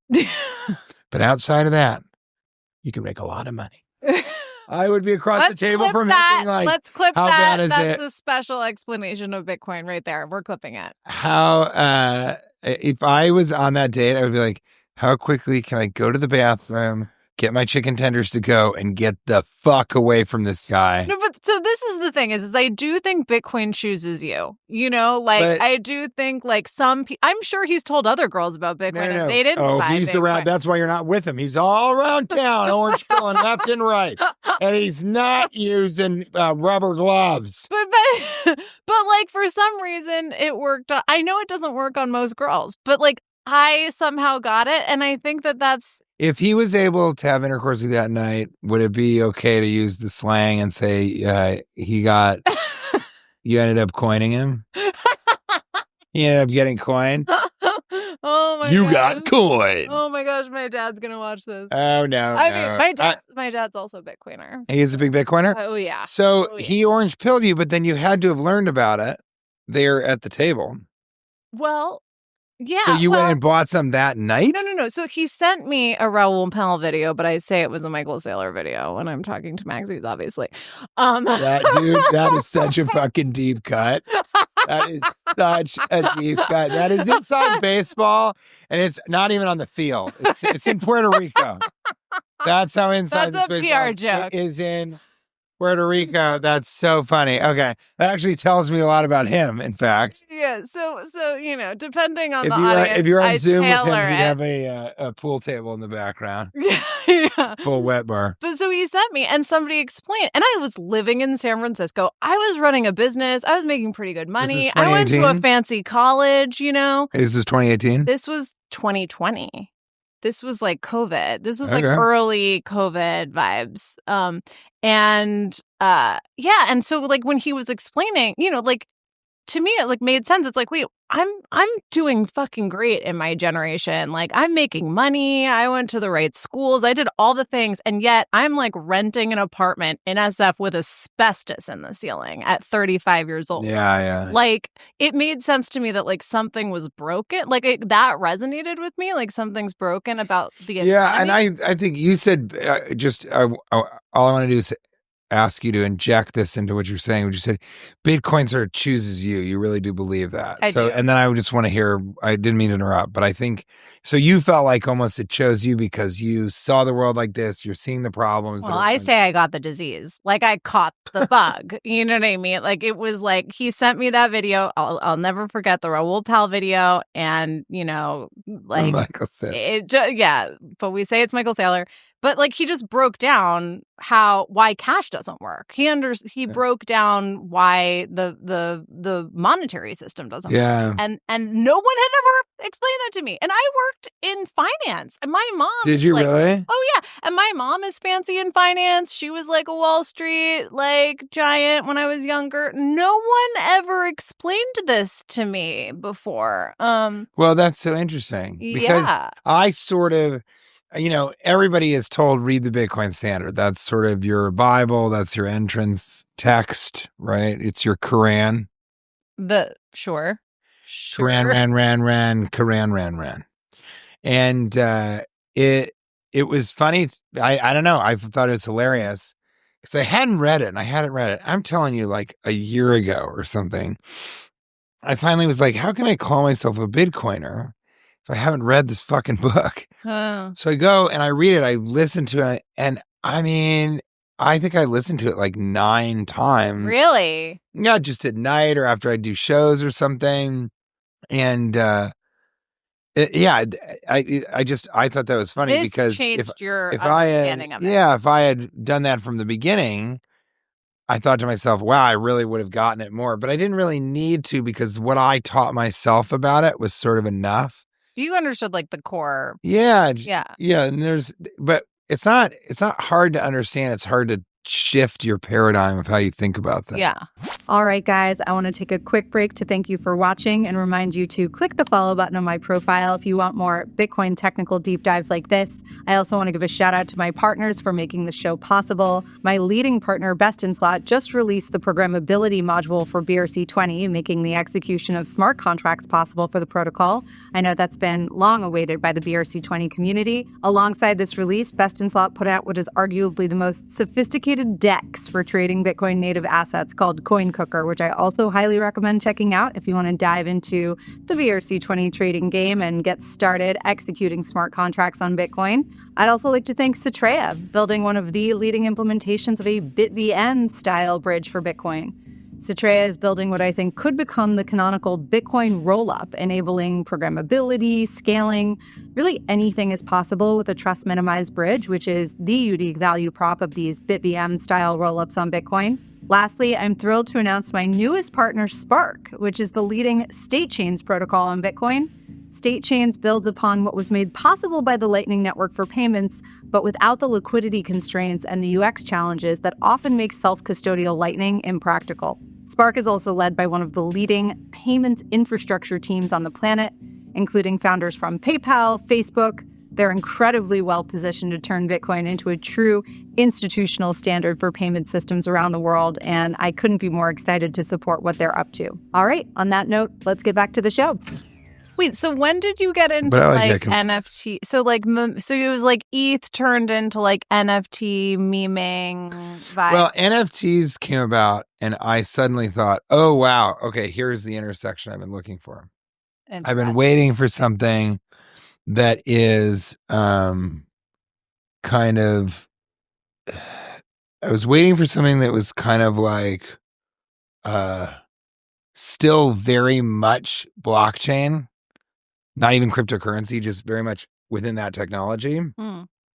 A: But outside of that, you can make a lot of money. I would be across the table from him like,
B: let's clip
A: how
B: that.
A: Bad is
B: That's
A: it?
B: a special explanation of Bitcoin right there. We're clipping it.
A: How, if I was on that date, I would be like, how quickly can I go to the bathroom, get my chicken tenders to go, and get the fuck away from this guy?
B: No, but so this is the thing is I do think Bitcoin chooses you. You know, like, but I do think like some people, I'm sure he's told other girls about Bitcoin and they didn't buy
A: he's
B: Bitcoin.
A: Around. That's why you're not with him. He's all around town, orange pilling left and right. And he's not using rubber gloves.
B: But like for some reason it worked. I know it doesn't work on most girls, but like I somehow got it. And I think that's...
A: If he was able to have intercourse with you that night, would it be okay to use the slang and say he got, you ended up coining him? He ended up getting coined?
B: Oh my gosh.
A: You got coined.
B: Oh my gosh, my dad's going to watch this.
A: Oh, no.
B: I mean, my dad's also a Bitcoiner.
A: He is a big Bitcoiner?
B: Oh, yeah.
A: So he orange pilled you, but then you had to have learned about it there at the table.
B: Well... Yeah.
A: So you went and bought some that night?
B: No. So he sent me a Raoul Pal video, but I say it was a Michael Saylor video when I'm talking to Maxis, obviously.
A: That is such a fucking deep cut. That is such a deep cut. That is inside baseball, and it's not even on the field. It's in Puerto Rico. That's how inside this baseball
B: PR joke.
A: Is in Puerto Rico. That's so funny. Okay. That actually tells me a lot about him, in fact.
B: Yeah. Yeah. So depending on
A: If
B: the
A: you're
B: audience,
A: if you're on
B: I
A: Zoom with him,
B: tailor
A: he'd
B: it.
A: have a pool table in the background,
B: Yeah.
A: full wet bar.
B: But so he sent me, and somebody explained, and I was living in San Francisco. I was running a business. I was making pretty good money. I went to a fancy college,
A: Is this 2018?
B: This was 2020. This was like COVID. This was like
A: Okay.
B: early COVID vibes. And so like when he was explaining, like to me it like made sense. It's like, wait, I'm doing fucking great in my generation. Like I'm making money. I went to the right schools. I did all the things. And yet I'm like renting an apartment in SF with asbestos in the ceiling at 35 years old.
A: Yeah.
B: Like it made sense to me that like something was broken. Like that resonated with me. Like something's broken about the economy.
A: Yeah, and I think you said all I want to do is ask you to inject this into what you're saying. What you said, Bitcoin sort of chooses you. You really do believe that.
B: I do.
A: And then I would just want to hear. I didn't mean to interrupt, but I think so. You felt like almost it chose you because you saw the world like this. You're seeing the problems.
B: Well, I say I got the disease. Like I caught the bug. You know what I mean? Like it was like he sent me that video. I'll never forget the Raoul Pal video, and like
A: Michael said,
B: but we say it's Michael Saylor. But like he just broke down why cash doesn't work. He broke down why the monetary system doesn't work. And no one had ever explained that to me. And I worked in finance. And my mom
A: did you really?
B: Oh yeah. And my mom is fancy in finance. She was like a Wall Street like giant when I was younger. No one ever explained this to me before.
A: Well, that's so interesting because I sort of everybody is told read the Bitcoin Standard. That's sort of your Bible. That's your entrance text, right? It's your Quran.
B: Sure.
A: Quran, ran. And it was funny. I don't know. I thought it was hilarious because I hadn't read it. I'm telling you, like a year ago or something. I finally was like, how can I call myself a Bitcoiner if I haven't read this fucking book?
B: Oh.
A: So I go and I read it. I listen to it. And I mean, I think I listened to it like 9 times.
B: Really?
A: Yeah, just at night or after I do shows or something. And I thought that was funny because
B: changed your
A: if
B: understanding of it.
A: Yeah, if I had done that from the beginning, I thought to myself, wow, I really would have gotten it more. But I didn't really need to because what I taught myself about it was sort of enough.
B: You understood like the core.
A: Yeah.
B: Yeah.
A: And but it's not hard to understand. It's hard to shift your paradigm of how you think about things.
B: Yeah.
C: All right, guys, I want to take a quick break to thank you for watching and remind you to click the follow button on my profile if you want more Bitcoin technical deep dives like this. I also want to give a shout out to my partners for making the show possible. My leading partner, Best in Slot, just released the programmability module for BRC20, making the execution of smart contracts possible for the protocol. I know that's been long awaited by the BRC20 community. Alongside this release, Best in Slot put out what is arguably the most sophisticated DEX for trading Bitcoin native assets called Coin Cooker, which I also highly recommend checking out if you want to dive into the BRC20 trading game and get started executing smart contracts on Bitcoin. I'd also like to thank Cetrea, building one of the leading implementations of a BitVN style bridge for Bitcoin. Cetrea is building what I think could become the canonical Bitcoin rollup, enabling programmability, scaling. Really anything is possible with a trust minimized bridge, which is the unique value prop of these BitVM style rollups on Bitcoin. Lastly, I'm thrilled to announce my newest partner, Spark, which is the leading state chains protocol on Bitcoin. State chains builds upon what was made possible by the Lightning Network for payments, but without the liquidity constraints and the UX challenges that often make self-custodial Lightning impractical. Spark is also led by one of the leading payments infrastructure teams on the planet, including founders from PayPal, Facebook. They're incredibly well positioned to turn Bitcoin into a true institutional standard for payment systems around the world, and I couldn't be more excited to support what they're up to. All right, on that note, let's get back to the show.
B: Wait, so when did you get into like NFT? So it was like ETH turned into like NFT memeing vibe.
A: Well, NFTs came about and I suddenly thought, oh, wow. Okay, here's the intersection I've been looking for. I've been waiting for something that is kind of, I was waiting for something that was kind of like still very much blockchain, not even cryptocurrency, just very much within that technology.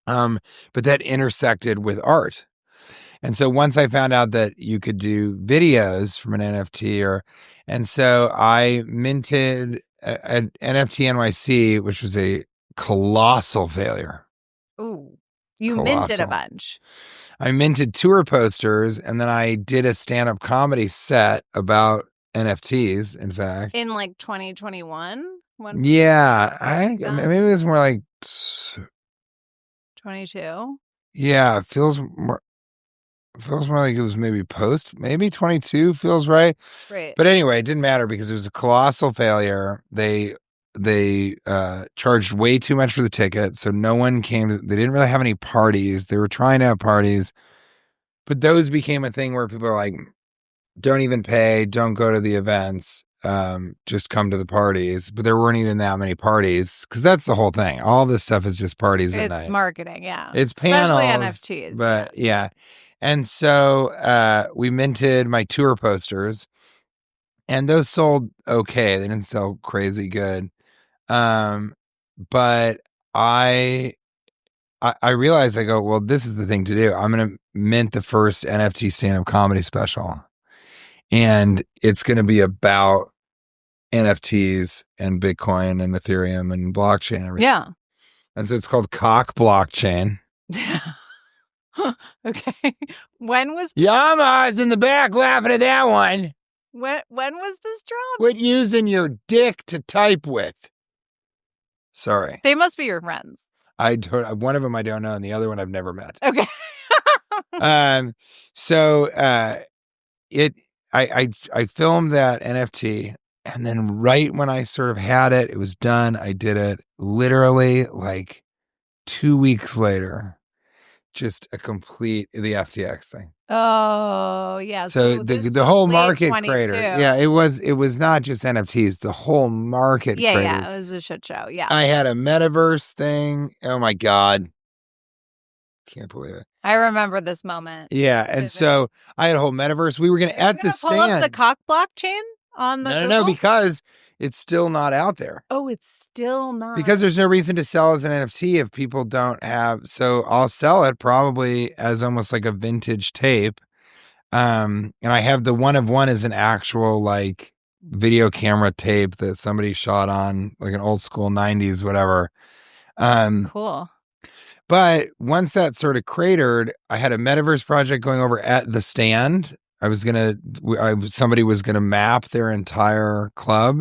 A: But that intersected with art. And so once I found out that you could do videos from an NFT, and so I minted an NFT NYC, which was a colossal failure.
B: Ooh, you minted a bunch.
A: I minted tour posters, and then I did a stand-up comedy set about NFTs, in fact.
B: In like 2021?
A: Yeah, maybe it was more like
B: 22.
A: Yeah, it feels more like it was maybe 22 feels right.
B: Right.
A: But anyway, it didn't matter because it was a colossal failure. They charged way too much for the ticket, so no one came. They didn't really have any parties. They were trying to have parties, but those became a thing where people are like, don't even pay, don't go to the events, just come to the parties. But there weren't even that many parties because that's the whole thing. All this stuff is just parties at night.
B: It's marketing, yeah.
A: It's panels,
B: especially NFTs.
A: But yeah. And so we minted my tour posters, and those sold okay. They didn't sell crazy good. But I realized, I go, well, this is the thing to do. I'm going to mint the first NFT stand-up comedy special. And it's going to be about NFTs and Bitcoin and Ethereum and blockchain and everything.
B: Yeah.
A: And so it's called Cock Blockchain.
B: Okay. When was
A: Yama's in the back laughing at that one.
B: when was this dropped?
A: Quit using your dick to type with. Sorry.
B: They must be your friends.
A: One of them I don't know, and the other one I've never met.
B: Okay.
A: So I filmed that NFT, and then right when I sort of had it, it was done. I did it literally like 2 weeks later. Just the FTX thing.
B: Oh, yeah.
A: So the whole market cratered. Yeah, it was not just NFTs. The whole market cratered.
B: Yeah, it was a shit show. Yeah.
A: I had a metaverse thing. Oh my God. Can't believe it.
B: I remember this moment.
A: Yeah, and so I had a whole metaverse. We were going to at the stand.
B: Pull up the Cock blockchain on the
A: No, because it's still not out there.
B: Oh, it's still not.
A: Because there's no reason to sell as an NFT if people don't have. So I'll sell it probably as almost like a vintage tape. And I have the one of one as an actual like video camera tape that somebody shot on like an old school 90s, whatever.
B: Cool.
A: But once that sort of cratered, I had a metaverse project going over at the stand. Somebody was going to map their entire club.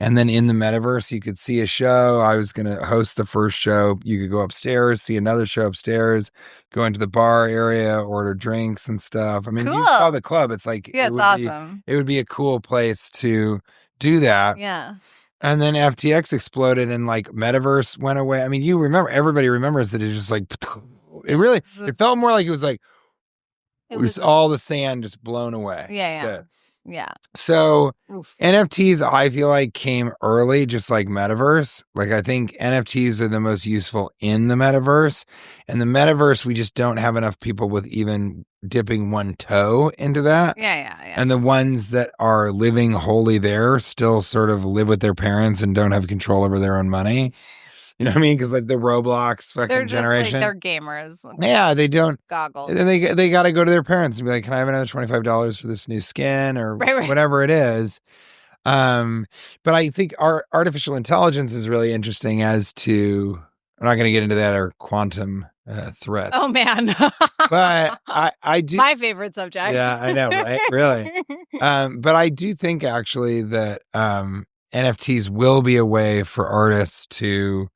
A: And then in the metaverse, you could see a show. I was going to host the first show. You could go upstairs, see another show upstairs, go into the bar area, order drinks and stuff. I mean,
B: cool.
A: You saw the club. It's like,
B: yeah, it's awesome.
A: It would be a cool place to do that.
B: Yeah.
A: And then FTX exploded and like metaverse went away. I mean, everybody remembers that it's just like, it felt more like it was like, it was all the sand just blown away.
B: Yeah. Yeah.
A: So NFTs, I feel like came early, just like metaverse. Like I think NFTs are the most useful in the metaverse. And the metaverse, we just don't have enough people with even dipping one toe into that.
B: Yeah.
A: And the ones that are living wholly there still sort of live with their parents and don't have control over their own money. You know what I mean? Because like the Roblox fucking generation.
B: They're gamers.
A: Yeah, they don't.
B: Goggles.
A: And they got to go to their parents and be like, can I have another $25 for this new skin or whatever it is? But I think our artificial intelligence is really interesting as to, I'm not going to get into that, or quantum threats.
B: Oh, man.
A: But I do.
B: My favorite subject.
A: Yeah, I know, right? Really. But I do think actually that NFTs will be a way for artists to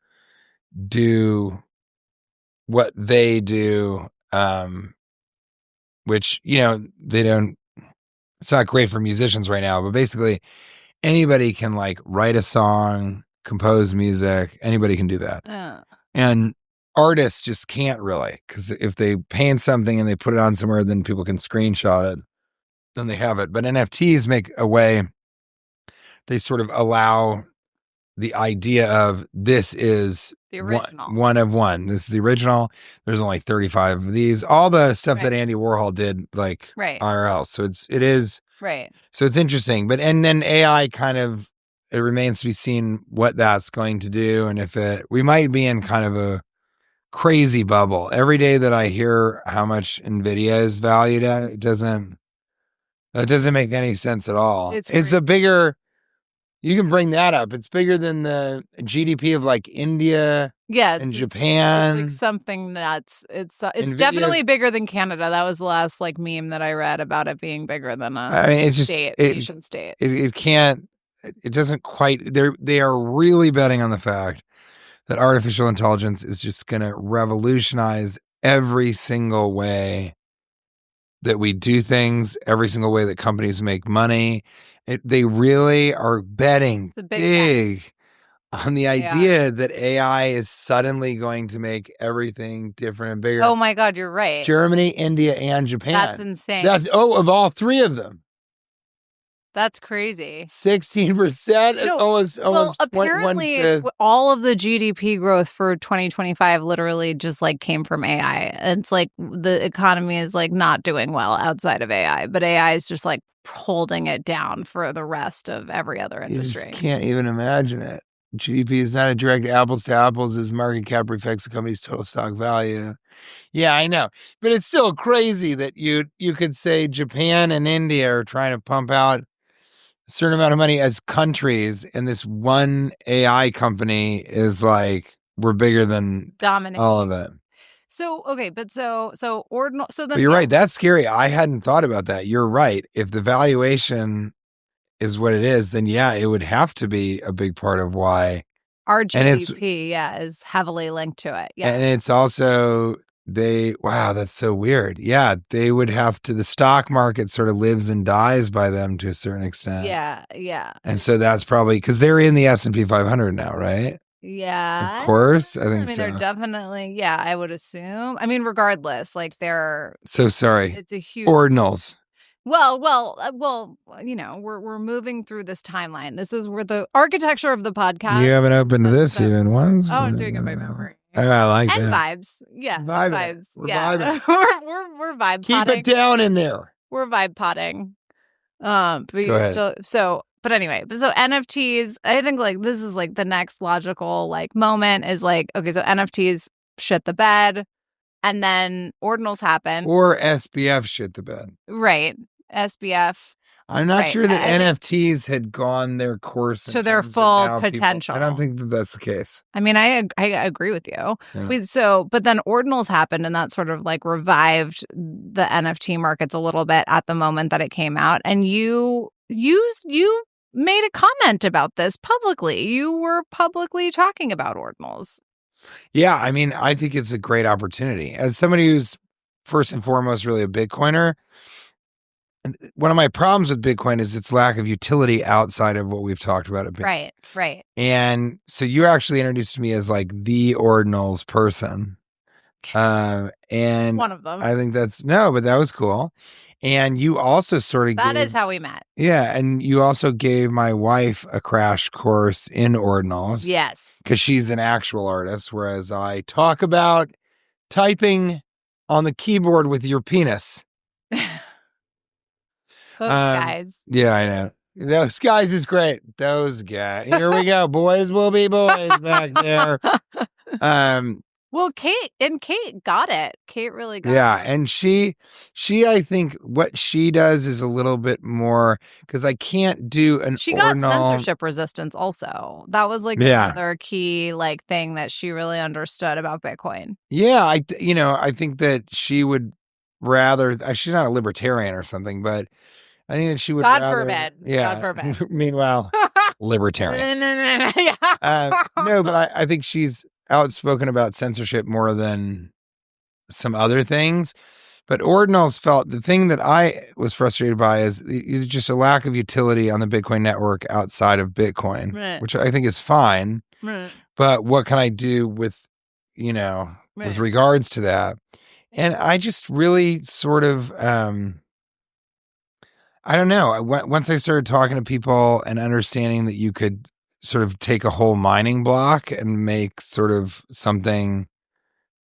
A: do what they do, which, they don't, it's not great for musicians right now, but basically anybody can like write a song, compose music, anybody can do that. And artists just can't really, because if they paint something and they put it on somewhere, then people can screenshot it, then they have it. But NFTs make a way, they sort of allow the idea of this is
B: The original.
A: one of one. This is the original. There's only 35 of these. All the stuff that Andy Warhol did, like IRL. So it is
B: right.
A: So it's interesting. But and then AI kind of, it remains to be seen what that's going to do, and if we might be in kind of a crazy bubble. Every day that I hear how much Nvidia is valued at, it doesn't make any sense at all. It's a bigger. You can bring that up. It's bigger than the GDP of like India and Japan.
B: It's like something nuts. It's definitely bigger than Canada. That was the last like meme that I read about it being bigger than nation state.
A: It can't. It doesn't quite. They are really betting on the fact that artificial intelligence is just going to revolutionize every single way that we do things, every single way that companies make money. They really are betting big on the idea that AI is suddenly going to make everything different and bigger.
B: Oh my God, you're right.
A: Germany, India, and Japan.
B: That's insane.
A: Of all three of them.
B: That's crazy.
A: 16%? Almost
B: apparently it's all of the GDP growth for 2025 literally just like came from AI. It's like the economy is like not doing well outside of AI, but AI is just like holding it down for the rest of every other industry.
A: You just can't even imagine it. GDP is not a direct apples to apples as market cap reflects the company's total stock value. Yeah, I know. But it's still crazy that you could say Japan and India are trying to pump out a certain amount of money as countries, and this one AI company is like, we're bigger than all of it.
B: So, okay, but so Ordinal, so then.
A: But you're right, that's scary. I hadn't thought about that. You're right. If the valuation is what it is, then yeah, it would have to be a big part of why.
B: Our GDP, is heavily linked to it. Yeah.
A: And it's also, that's so weird. Yeah, they would have to, the stock market sort of lives and dies by them to a certain extent.
B: Yeah, yeah.
A: And so that's probably, because they're in the S&P 500 now, right?
B: Yeah.
A: Of course, I think so.
B: They're definitely, I would assume. I mean, regardless, like they're.
A: So sorry.
B: It's a huge.
A: Ordinals.
B: Well, we're moving through this timeline. This is where the architecture of the podcast.
A: You haven't opened this even once.
B: Oh, I'm doing it by memory.
A: I like that.
B: And vibes. Yeah. Vibes.
A: We're
B: vibing. we're vibe
A: Keep
B: potting.
A: it down in there.
B: We're vibe potting.
A: Go ahead.
B: But anyway, so NFTs, I think like this is like the next logical like moment is like, okay, so NFTs shit the bed and then Ordinals happen.
A: Or SBF shit the bed.
B: Right. SBF.
A: I'm not sure that NFTs had gone their course
B: to their full potential.
A: I don't think that that's the case.
B: I mean, I agree with you.
A: Yeah.
B: But then Ordinals happened and that sort of like revived the NFT markets a little bit at the moment that it came out. And you made a comment about this publicly. You were publicly talking about Ordinals.
A: Yeah, I mean, I think it's a great opportunity. As somebody who's first and foremost really a Bitcoiner, one of my problems with Bitcoin is its lack of utility outside of what we've talked about at Bitcoin.
B: Right.
A: And so you actually introduced me as like the Ordinals person. And
B: one of them.
A: I think but that was cool. And you also sort of
B: That is how we met.
A: Yeah, and you also gave my wife a crash course in Ordinals.
B: Yes.
A: Because she's an actual artist, whereas I talk about typing on the keyboard with your penis.
B: Those guys.
A: Yeah, I know. Those guys is great. Those guys. Here we go. Boys will be boys back there.
B: Well, Kate got it. Kate really got it.
A: Yeah, and she, I think what she does is a little bit more, because I can't do an
B: She got censorship resistance also. That was like another key like thing that she really understood about Bitcoin.
A: Yeah, I think that she would rather, she's not a libertarian or something, but I think that she would
B: God
A: rather,
B: forbid.
A: Yeah.
B: God forbid.
A: Meanwhile, libertarian.
B: Yeah.
A: No, but I think she's outspoken about censorship more than some other things. But Ordinals felt the thing that I was frustrated by is just a lack of utility on the Bitcoin network outside of Bitcoin, which I think is fine.
B: Right.
A: But what can I do with regards to that? And I just really sort of, I don't know. Once I started talking to people and understanding that you could sort of take a whole mining block and make sort of something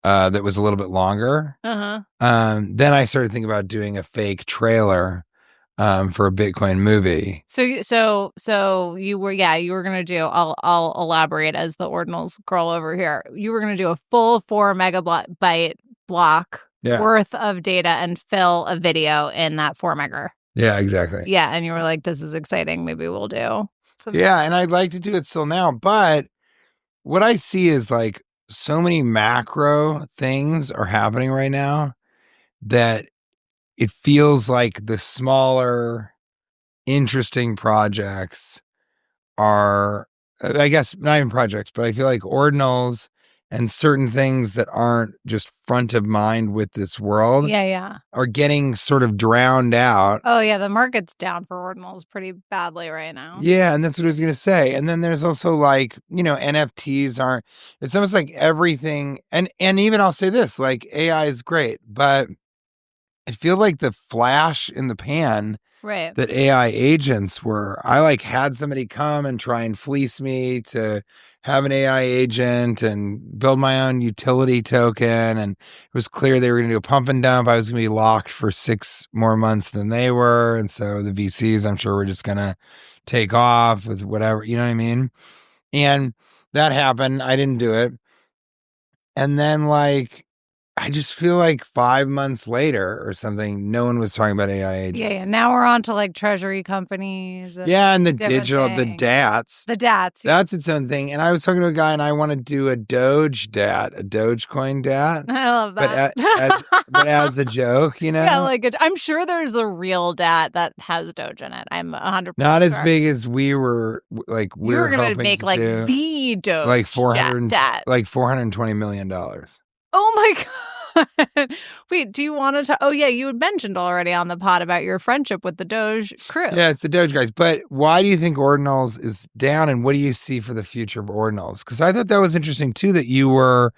A: that was a little bit longer. Then I started thinking about doing a fake trailer for a Bitcoin movie.
B: So you were gonna do. I'll elaborate as the Ordinals girl over here. You were gonna do a full 4 megabyte block worth of data and fill a video in that 4 megger.
A: Yeah, exactly.
B: Yeah, and you were like, "This is exciting. Maybe we'll do."
A: Yeah, and I'd like to do it still now, but what I see is like so many macro things are happening right now that it feels like the smaller, interesting projects are, I guess, not even projects, but I feel like Ordinals and certain things that aren't just front of mind with this world are getting sort of drowned out.
B: Oh, yeah, the market's down for Ordinals pretty badly right now.
A: Yeah, and that's what I was going to say. And then there's also like, NFTs aren't, it's almost like everything, and even I'll say this, like AI is great, but I feel like the flash in the pan that AI agents were, I like had somebody come and try and fleece me to have an AI agent and build my own utility token. And it was clear they were going to do a pump and dump. I was going to be locked for 6 more months than they were. And so the VCs, I'm sure, were just going to take off with whatever, you know what I mean? And that happened. I didn't do it. And then like, I just feel like 5 months later or something, no one was talking about AI agents.
B: Yeah. Now we're on to like treasury companies.
A: And the digital, the DATs.
B: The DATs.
A: That's its own thing. And I was talking to a guy and I want to do a Doge DAT, a Dogecoin DAT.
B: I love that.
A: But as a joke,
B: Yeah, like I'm sure there's a real DAT that has Doge in it. I'm 100%
A: not as big as we were, like we were
B: going
A: to
B: make like the Doge
A: like
B: DAT.
A: Like $420 million.
B: Oh my God. Wait, do you want to oh yeah, you had mentioned already on the pod about your friendship with the Doge crew.
A: Yeah, it's the Doge guys. But why do you think Ordinals is down, and what do you see for the future of Ordinals? Because I thought that was interesting too, that you were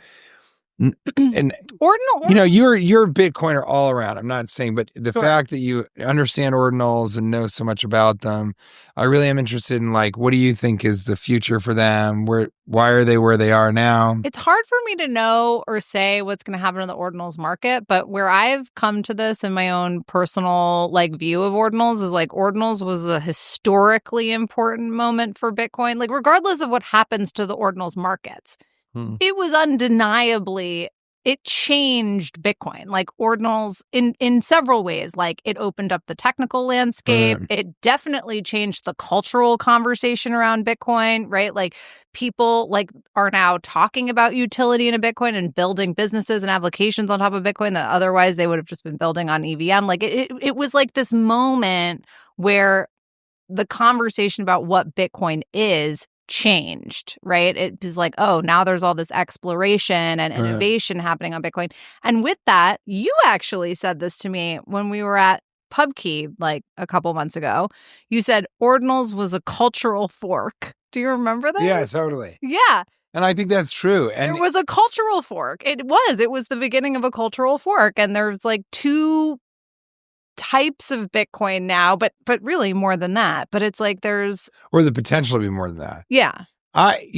A: and
B: Ordinal,
A: you're a Bitcoiner all around. I'm not saying, but the fact that you understand Ordinals and know so much about them, I really am interested in like, what do you think is the future for them? Why are they where they are now?
B: It's hard for me to know or say what's going to happen in the Ordinals market, but where I've come to this in my own personal like view of Ordinals is like Ordinals was a historically important moment for Bitcoin. Like regardless of what happens to the Ordinals markets. It was undeniably, it changed Bitcoin. Like Ordinals in several ways. Like it opened up the technical landscape. It definitely changed the cultural conversation around Bitcoin, right? Like people like are now talking about utility in a Bitcoin and building businesses and applications on top of Bitcoin that otherwise they would have just been building on EVM. Like it was like this moment where the conversation about what Bitcoin is changed, right? It was like, oh, now there's all this exploration and innovation happening on Bitcoin. And with that, you actually said this to me when we were at PubKey like a couple months ago. You said Ordinals was a cultural fork. Do you remember that?
A: Yeah, totally.
B: Yeah.
A: And I think that's true. And
B: there was a cultural fork. It was the beginning of a cultural fork. And there's like 2 types of Bitcoin now, but really more than that. But it's like
A: or the potential to be more than that.
B: Yeah.
A: I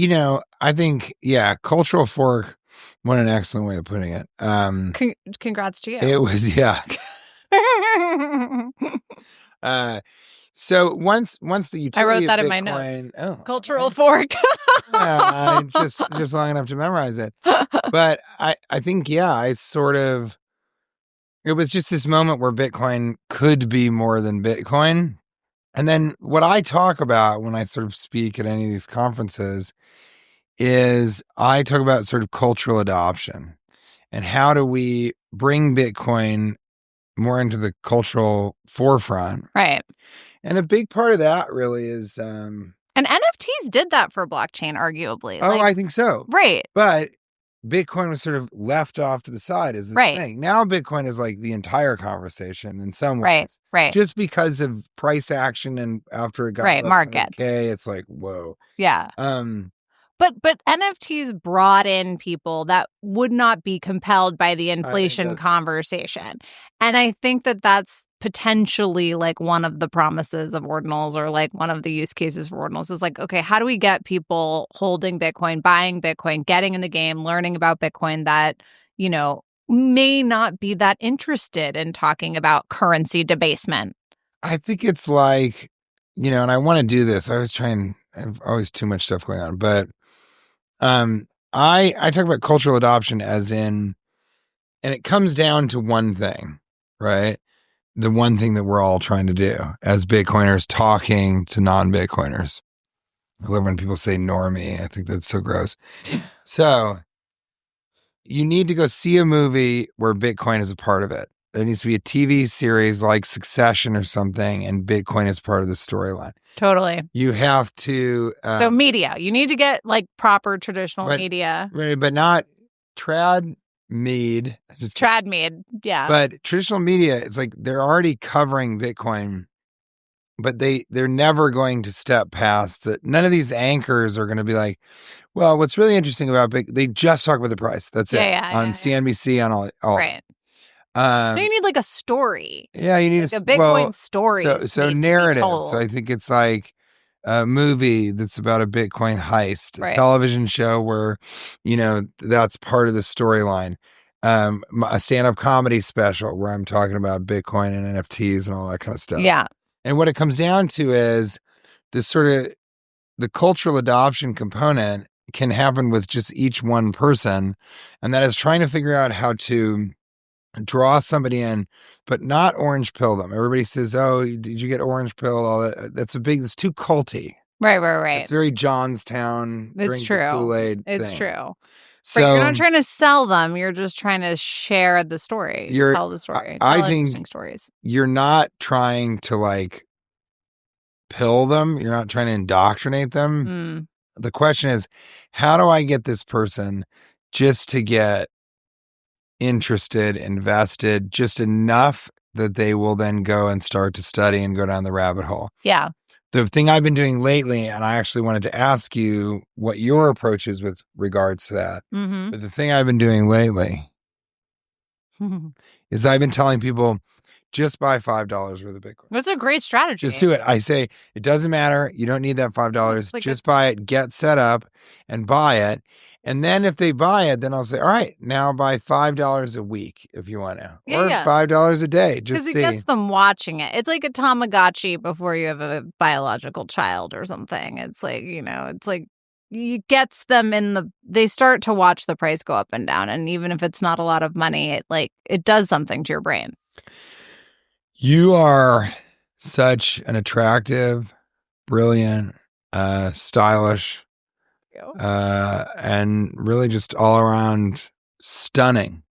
A: think, cultural fork, what an excellent way of putting it.
B: Congrats to you.
A: It was, so once the utility
B: I wrote that
A: of
B: in my
A: Bitcoin,
B: notes. Cultural fork.
A: just long enough to memorize it. But I think, I sort of, it was just this moment where Bitcoin could be more than Bitcoin. And then what I talk about when I sort of speak at any of these conferences is I talk about sort of cultural adoption and how do we bring Bitcoin more into the cultural forefront.
B: Right.
A: And a big part of that really is...
B: and NFTs did that for blockchain, arguably.
A: Oh, I think so.
B: Right.
A: But Bitcoin was sort of left off to the side as this thing. Now Bitcoin is like the entire conversation in some ways.
B: Right.
A: Just because of price action and after it got
B: markets.
A: it's like, whoa.
B: Yeah. But NFTs brought in people that would not be compelled by the inflation conversation. And I think that that's potentially like one of the promises of Ordinals, or like one of the use cases for Ordinals is like, okay, how do we get people holding Bitcoin, buying Bitcoin, getting in the game, learning about Bitcoin that, you know, may not be that interested in talking about currency debasement?
A: I think it's like, you know, and I want to do this. I have always too much stuff going on, but I talk about cultural adoption as in, and it comes down to one thing, right? The one thing that we're all trying to do as Bitcoiners talking to non-Bitcoiners. I love when people say normie. I think that's so gross. So you need to go see a movie where Bitcoin is a part of it. There needs to be a TV series like Succession or something, and Bitcoin is part of the storyline.
B: Totally.
A: You have to...
B: so media. You need to get like proper traditional media.
A: Right, but not trad mead.
B: Trad mead, yeah.
A: But traditional media, it's like they're already covering Bitcoin, but they're never going to step past that. None of these anchors are going to be like, well, what's really interesting about Bitcoin, they just talk about the price. That's it. On CNBC, on all.
B: Right. So you need like a story.
A: Yeah, you need
B: like a Bitcoin story.
A: So narrative. So I think it's like a movie that's about a Bitcoin heist, a television show where, you know, that's part of the storyline. A stand-up comedy special where I'm talking about Bitcoin and NFTs and all that kind of stuff.
B: Yeah.
A: And what it comes down to is this sort of the cultural adoption component can happen with just each one person, and that is trying to figure out how to draw somebody in, but not orange pill them. Everybody says, "Oh, did you get orange pill?" All that. That's too culty.
B: Right.
A: It's very Johnstown.
B: It's true.
A: Kool-Aid
B: it's
A: thing.
B: true.
A: So
B: but you're not trying to sell them. You're just trying to share the story. Tell the story.
A: I think
B: stories.
A: You're not trying to like pill them. You're not trying to indoctrinate them. The question is, how do I get this person just to get interested, invested, just enough that they will then go and start to study and go down the rabbit hole?
B: Yeah.
A: The thing I've been doing lately, and I actually wanted to ask you what your approach is with regards to that. But the thing I've been doing lately is I've been telling people, just buy $5 worth of Bitcoin.
B: That's a great strategy.
A: Just do it. I say, it doesn't matter. You don't need that $5. Like just buy it, get set up and buy it. And then if they buy it, then I'll say, all right, now buy $5 a week if you want to. Or $5 a day. Just
B: because it gets them watching it. It's like a Tamagotchi before you have a biological child or something. It's like, you know, it's like it gets them they start to watch the price go up and down. And even if it's not a lot of money, it does something to your brain.
A: You are such an attractive, brilliant, stylish, and really just all around stunning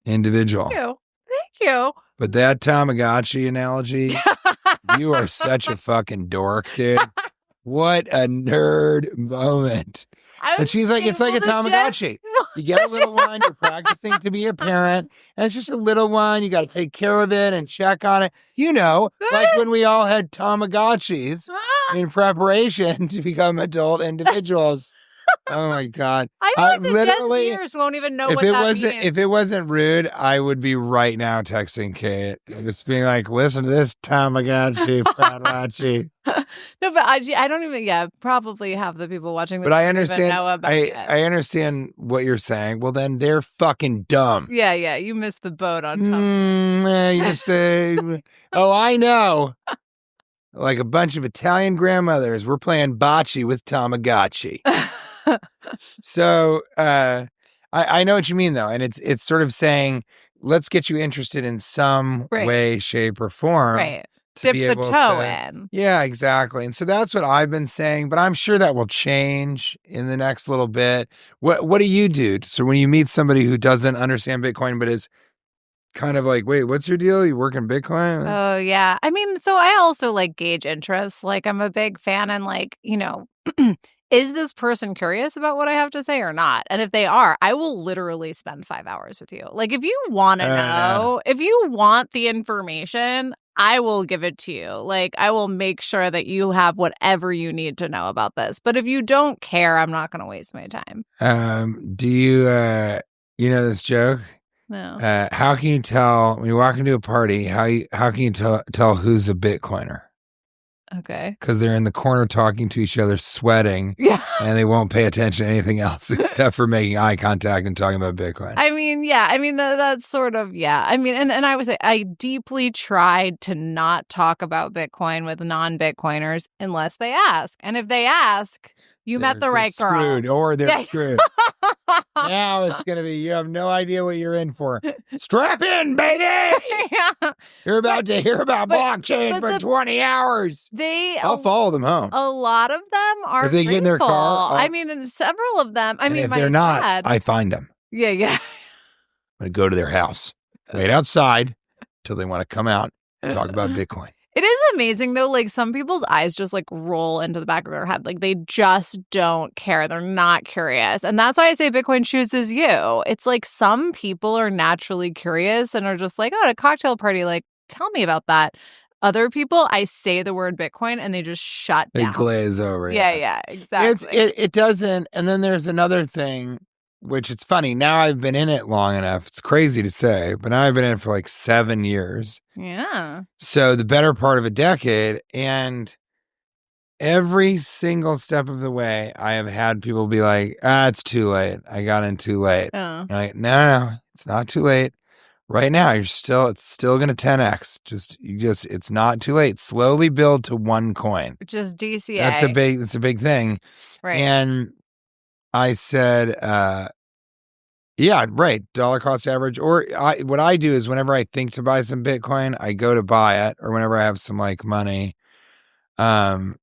A: individual.
B: Thank you.
A: But that Tamagotchi analogy, you are such a fucking dork, dude. What a nerd moment. And she's like, it's like a Tamagotchi. You get a little one, you're practicing to be a parent, and it's just a little one. You got to take care of it and check on it. You know, like when we all had Tamagotchis in preparation to become adult individuals. Oh my God.
B: I feel like the Gen Zers won't even know what that means.
A: If it wasn't rude, I would be right now texting Kate and just being like, listen to this Tamagotchi, Fatlachi.
B: No, but I don't even, probably half the people watching this
A: but I understand,
B: know about
A: I understand what you're saying. Well, then they're fucking dumb.
B: Yeah, you missed the boat on Tamagotchi.
A: You say, oh, I know. Like a bunch of Italian grandmothers, we're playing bocce with Tamagotchi. So I know what you mean, though. And it's sort of saying, let's get you interested in some way, shape, or form.
B: Right. Dip the toe in.
A: Yeah, exactly. And so that's what I've been saying, but I'm sure that will change in the next little bit. What do you do? So when you meet somebody who doesn't understand Bitcoin, but is kind of like, wait, what's your deal? You work in Bitcoin?
B: Oh, yeah. I mean, so I also like gauge interests. Like I'm a big fan and like, you know, is this person curious about what I have to say or not? And if they are, I will literally spend 5 hours with you. Like if you want to know, if you want the information, I will give it to you. Like, I will make sure that you have whatever you need to know about this. But if you don't care, I'm not going to waste my time.
A: Do you, you know this joke?
B: No.
A: How can you tell when you walk into a party? How can you tell who's a Bitcoiner?
B: Okay.
A: Because they're in the corner talking to each other, sweating,
B: Yeah.
A: and they won't pay attention to anything else except for making eye contact and talking about Bitcoin.
B: I mean, yeah. I mean, that's sort of, yeah. I mean, and I would say I deeply tried to not talk about Bitcoin with non-Bitcoiners unless they ask. And if they ask, you met the right girl.
A: Screwed, or they're screwed. Now it's going to be, you have no idea what you're in for. Strap in, baby!
B: Yeah.
A: You're about to hear about blockchain for 20 hours. I'll follow them home.
B: A lot of them are
A: if they get in their car.
B: I mean, and several of them. I mean,
A: if
B: my
A: they're not,
B: dad,
A: I find them.
B: Yeah.
A: I'm going to go to their house, wait outside till they want to come out and talk about Bitcoin.
B: It is amazing, though. Like, some people's eyes just, like, roll into the back of their head. Like, they just don't care. They're not curious. And that's why I say Bitcoin chooses you. It's like some people are naturally curious and are just like, oh, at a cocktail party, like, tell me about that. Other people, I say the word Bitcoin and they just shut down.
A: They glaze over.
B: Yeah, exactly.
A: It doesn't. And then there's another thing, which it's funny. Now I've been in it long enough. It's crazy to say, but now I've been in it for like 7 years.
B: Yeah.
A: So the better part of a decade. And every single step of the way, I have had people be like, it's too late. I got in too late.
B: Oh.
A: I'm like, no, it's not too late. Right now, it's still going to 10x. It's not too late. Slowly build to one coin.
B: Which is DCA.
A: That's a big thing.
B: Right.
A: And I said, yeah, right. Dollar cost average. Or what I do is whenever I think to buy some Bitcoin, I go to buy it, or whenever I have some like money, and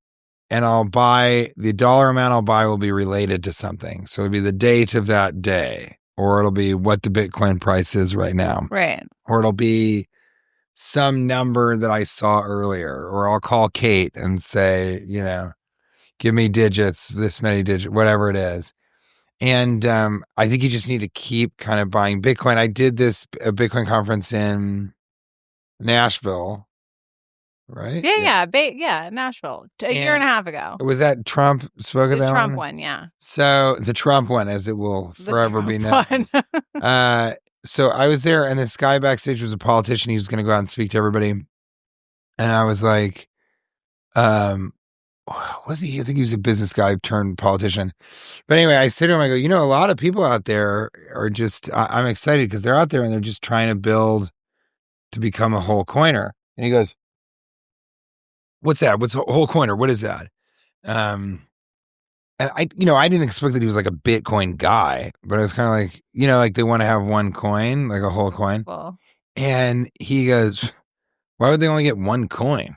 A: I'll buy the dollar amount I'll buy will be related to something. So it'll be the date of that day, or it'll be what the Bitcoin price is right now.
B: Right.
A: Or it'll be some number that I saw earlier, or I'll call Kate and say, give me digits, this many digits, whatever it is. And I think you just need to keep kind of buying Bitcoin. I did a Bitcoin conference in Nashville, right?
B: Yeah, Nashville. A year and a half ago.
A: Was that Trump spoke at that one?
B: The Trump one, yeah.
A: So the Trump one, as it will forever be known. So I was there, and this guy backstage was a politician. He was going to go out and speak to everybody. And I was like, was he? I think he was a business guy turned politician. But anyway, I said to him, I go, a lot of people out there are just, I'm excited because they're out there and they're just trying to build to become a whole coiner. And he goes, what's that? What's a whole coiner? What is that? And I didn't expect that he was like a Bitcoin guy, but I was kind of like, like they want to have one coin, like a whole coin.
B: Well.
A: And he goes, why would they only get one coin?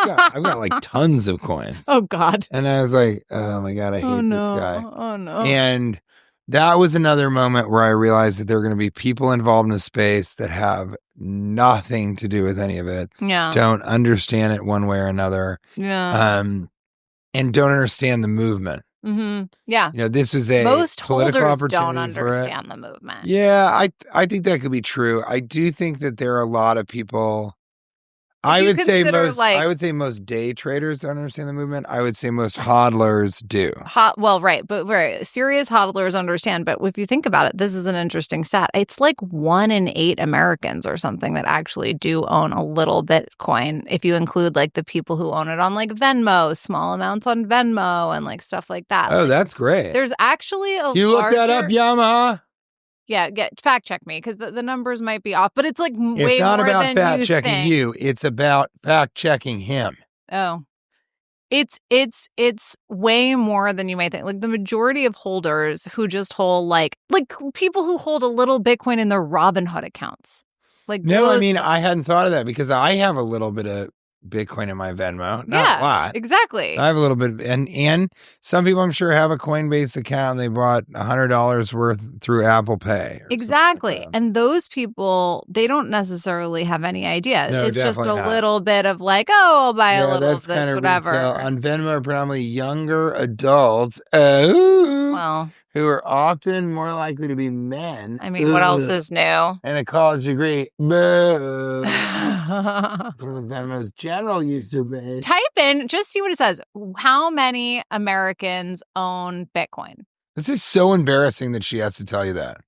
A: I've got like tons of coins.
B: Oh, God.
A: And I was like, oh my God, I hate this guy.
B: Oh, no.
A: And that was another moment where I realized that there are going to be people involved in the space that have nothing to do with any of it.
B: Yeah.
A: Don't understand it one way or another.
B: Yeah.
A: And don't understand the movement.
B: Mm-hmm. Yeah.
A: This was a
B: most
A: political
B: holders
A: opportunity
B: don't understand the movement.
A: Yeah, I think that could be true. I do think that there are a lot of people. I would say most day traders don't understand the movement. I would say most hodlers do.
B: But serious hodlers understand. But if you think about it, this is an interesting stat. It's like 1 in 8 Americans or something that actually do own a little Bitcoin. If you include like the people who own it on like Venmo, small amounts on Venmo, and like stuff like that.
A: Oh,
B: like,
A: that's great.
B: There's actually
A: You look that up, Yamaha?
B: Yeah, fact check me because the numbers might be off, but it's like way more than you think.
A: It's not about fact checking you. It's about fact checking him.
B: Oh, it's way more than you might think. Like the majority of holders who just hold like people who hold a little Bitcoin in their Robinhood accounts.
A: No, I mean I hadn't thought of that because I have a little bit of Bitcoin in my Venmo. Not a lot.
B: Exactly.
A: I have a little bit, and some people I'm sure have a Coinbase account and they bought $100 worth through Apple Pay.
B: Exactly.
A: Like
B: and those people, they don't necessarily have any idea.
A: No,
B: it's just a
A: not.
B: little bit of like, oh, I'll buy a little of this,
A: kind of
B: whatever.
A: Retail. On Venmo are predominantly younger adults. Oh.
B: Well,
A: who are often more likely to be men.
B: I mean, what else is new?
A: And a college degree. Boo. Venmo's general user base.
B: Type in, just see what it says. How many Americans own Bitcoin?
A: This is so embarrassing that she has to tell you that.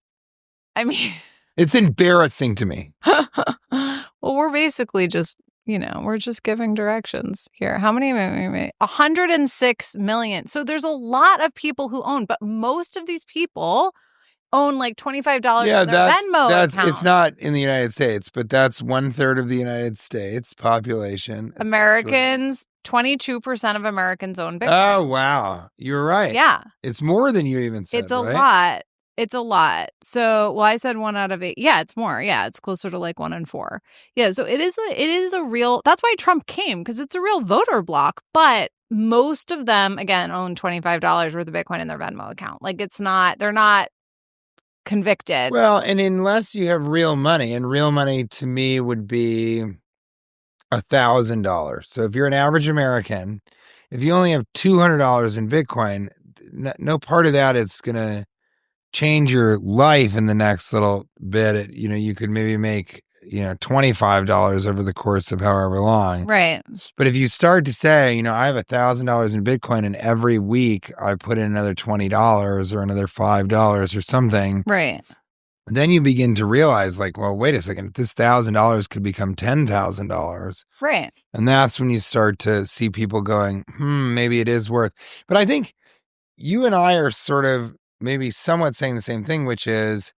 B: I mean,
A: it's embarrassing to me.
B: Well, we're basically just, we're just giving directions here. How many? 106 million. So there's a lot of people who own, but most of these people own like $25 in their Venmo account.
A: It's not in the United States, but that's 1/3 of the United States population.
B: Americans, 22% of Americans own Bitcoin.
A: Oh, wow. You're right.
B: Yeah.
A: It's more than you even said,
B: It's a
A: right?
B: lot. It's a lot. So, well, I said 1 out of 8. Yeah, it's more. Yeah, it's closer to like 1 in 4. Yeah, so it is a real, that's why Trump came, because it's a real voter block. But most of them, again, own $25 worth of Bitcoin in their Venmo account. Like they're not convicted.
A: Well, and unless you have real money, and real money to me would be $1,000. So if you're an average American, if you only have $200 in Bitcoin, no part of that is going to change your life in the next little bit. You could maybe make, $25 over the course of however long.
B: Right.
A: But if you start to say, I have $1,000 in Bitcoin and every week I put in another $20 or another $5 or something.
B: Right.
A: Then you begin to realize like, well, wait a second, this $1,000 could become $10,000.
B: Right.
A: And that's when you start to see people going, maybe it is worth. But I think you and I are sort of maybe somewhat saying the same thing, which is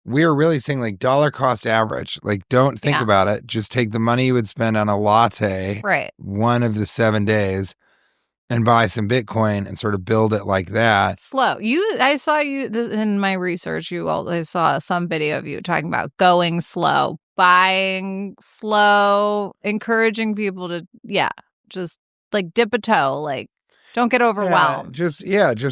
A: we're really saying like dollar cost average. Like, don't think about it. Just take the money you would spend on a latte,
B: right,
A: one of the 7 days, and buy some Bitcoin and sort of build it like that.
B: Slow. I saw you in my research. I saw some video of you talking about going slow, buying slow, encouraging people to, just like dip a toe, like don't get overwhelmed.
A: Just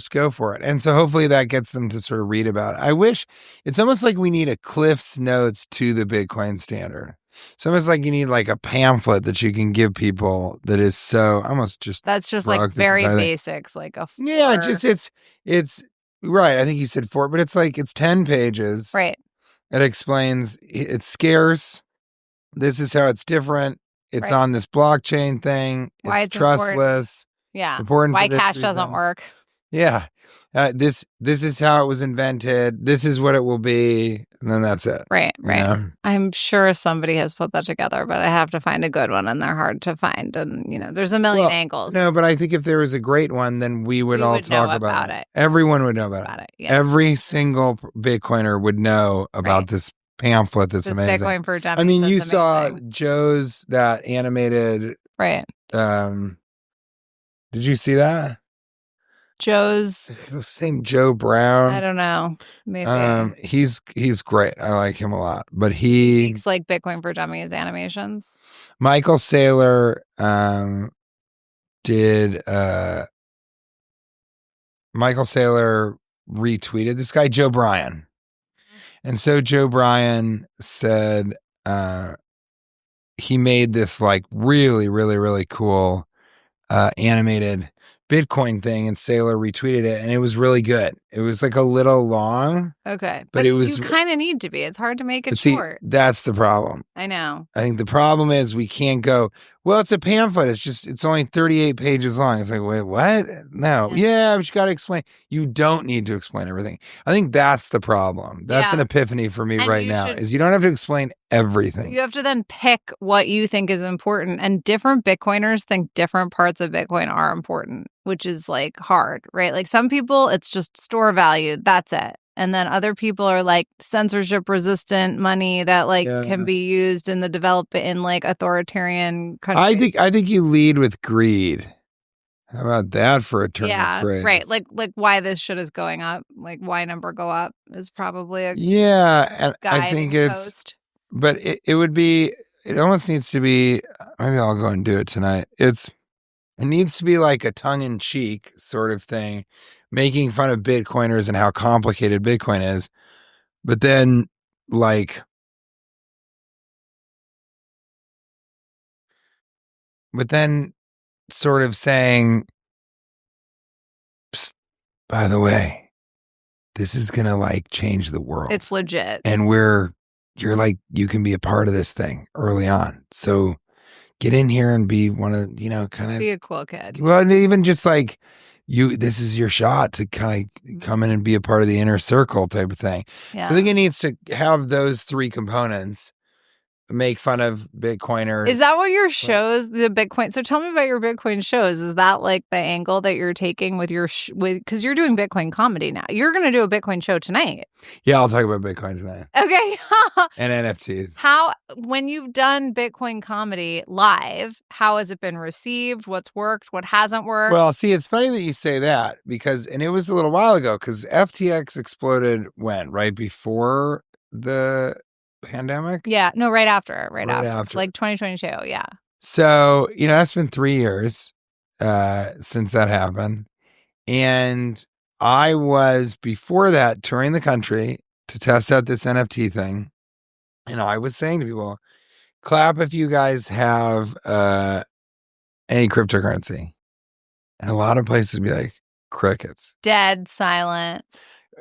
A: go for it. And so hopefully that gets them to sort of read about it. I wish it's almost like we need a Cliff's Notes to the Bitcoin standard. It's almost like you need like a pamphlet that you can give people that is so almost just
B: that's just like very basics, like a 4.
A: Yeah, just it's right. I think you said 4, but it's 10 pages.
B: Right.
A: It explains it's scarce. This is how it's different. It's on this blockchain thing.
B: Why
A: it's trustless.
B: Yeah.
A: It's important.
B: Why cash doesn't work.
A: Yeah. This is how it was invented. This is what it will be. And then that's it.
B: Right.
A: You know?
B: I'm sure somebody has put that together, but I have to find a good one and they're hard to find. And, there's a million angles.
A: No, but I think if there was a great one, then we would all talk about it. Everyone would know about it.
B: Yeah.
A: Every single Bitcoiner would know about this pamphlet that's
B: this
A: amazing.
B: Bitcoin for Dummies.
A: I mean, you saw Joe's, that animated.
B: Right.
A: Did you see that?
B: Joe's
A: his name Joe Brown.
B: I don't know. Maybe.
A: He's great. I like him a lot. But
B: he makes like Bitcoin for Dummies animations.
A: Michael Saylor retweeted this guy, Joe Bryan. And so Joe Bryan said he made this like really, really, really cool animated Bitcoin thing, and Saylor retweeted it, and it was really good. It was like a little long.
B: Okay.
A: But it was,
B: you kind of need to be. It's hard to make it
A: See,
B: short.
A: that's the problem.
B: I know.
A: I think the problem is we can't go, well, it's a pamphlet. It's only 38 pages long. It's like, wait, what? No. Yeah, but you got to explain. You don't need to explain everything. I think that's the problem. That's an epiphany for me right now, is you don't have to explain everything.
B: You have to then pick what you think is important. And different Bitcoiners think different parts of Bitcoin are important, which is like hard, right? Like some people, it's just store value. That's it. And then other people are like censorship resistant money that can be used in like authoritarian countries.
A: I think you lead with greed. How about that for a term of phrase?
B: Right. Like why this shit is going up, like why number go up is probably a
A: and I think
B: post.
A: But it would be, it almost needs to be, maybe I'll go and do it tonight. It needs to be like a tongue-in-cheek sort of thing, making fun of Bitcoiners and how complicated Bitcoin is. But then, sort of saying, by the way, this is going to like change the world.
B: It's legit.
A: And you're like, you can be a part of this thing early on. So get in here and be one of, kind of
B: be a cool kid.
A: Well, and even just like this is your shot to kind of come in and be a part of the inner circle type of thing.
B: Yeah.
A: So I think it needs to have those three components. Make fun of Bitcoiners.
B: Is that what your shows, the Bitcoin? So tell me about your Bitcoin shows. Is that like the angle that you're taking with your, because you're doing Bitcoin comedy now. You're going to do a Bitcoin show tonight.
A: Yeah, I'll talk about Bitcoin tonight.
B: Okay.
A: And NFTs.
B: When you've done Bitcoin comedy live, how has it been received? What's worked? What hasn't worked?
A: Well, see, it's funny that you say that and it was a little while ago because FTX exploded when? Right before the pandemic?
B: Yeah, no, right after. Like 2022, yeah.
A: So, that's been 3 years since that happened. And I was, before that, touring the country to test out this NFT thing. And I was saying to people, clap if you guys have any cryptocurrency. And a lot of places would be like, crickets.
B: Dead, silent.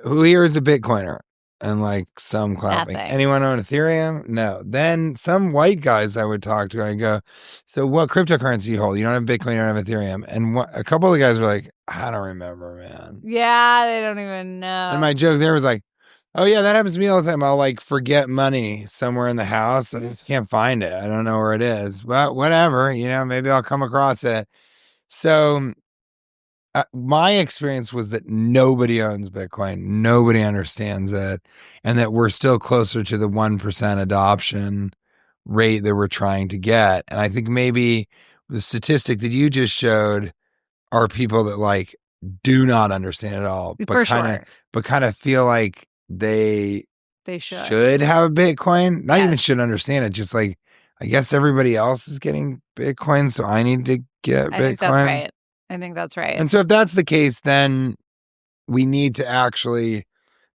A: Who here is a Bitcoiner? And like some clapping.
B: Nothing.
A: Anyone own Ethereum? No. Then some white guys I would talk to, I go, so what cryptocurrency you hold? You don't have Bitcoin, you don't have Ethereum. And a couple of the guys were like, I don't remember, man.
B: Yeah, they don't even know.
A: And my joke there was like, oh yeah, that happens to me all the time. I'll like forget money somewhere in the house. I just can't find it. I don't know where it is. But whatever, maybe I'll come across it. So my experience was that nobody owns Bitcoin. Nobody understands it. And that we're still closer to the 1% adoption rate that we're trying to get. And I think maybe the statistic that you just showed are people that like do not understand it all, but kind of feel like they should have a Bitcoin. Not even should understand it. Just like, I guess everybody else is getting Bitcoin, so I need to get Bitcoin.
B: I think that's right.
A: And so if that's the case, then we need to actually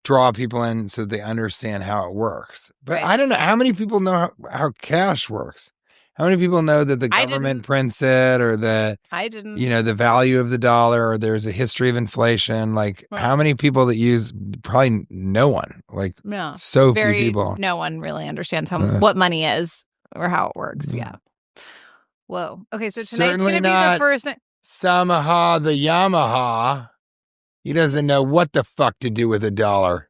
A: draw people in so they understand how it works. But I don't know. How many people know how cash works? How many people know that the government prints it or that,
B: I didn't.
A: The value of the dollar or there's a history of inflation? Like how many people that use, probably no one. Like so few people.
B: No one really understands what money is or how it works. Yeah. Whoa. Okay. So tonight's going to be the first.
A: Samaha the Yamaha. He doesn't know what the fuck to do with a dollar.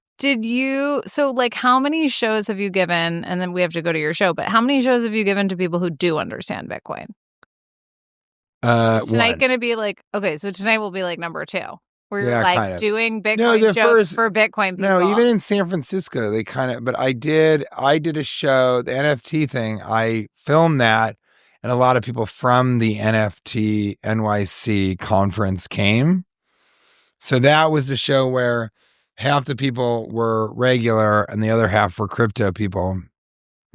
B: How many shows have you given? And then we have to go to your show, but how many shows have you given to people who do understand Bitcoin? Is tonight going to be like, okay, so tonight will be like number 2. Where you're doing Bitcoin jokes for Bitcoin people.
A: No, even in San Francisco, they but I did a show, the NFT thing. I filmed that. And a lot of people from the NFT NYC conference came. So that was the show where half the people were regular and the other half were crypto people.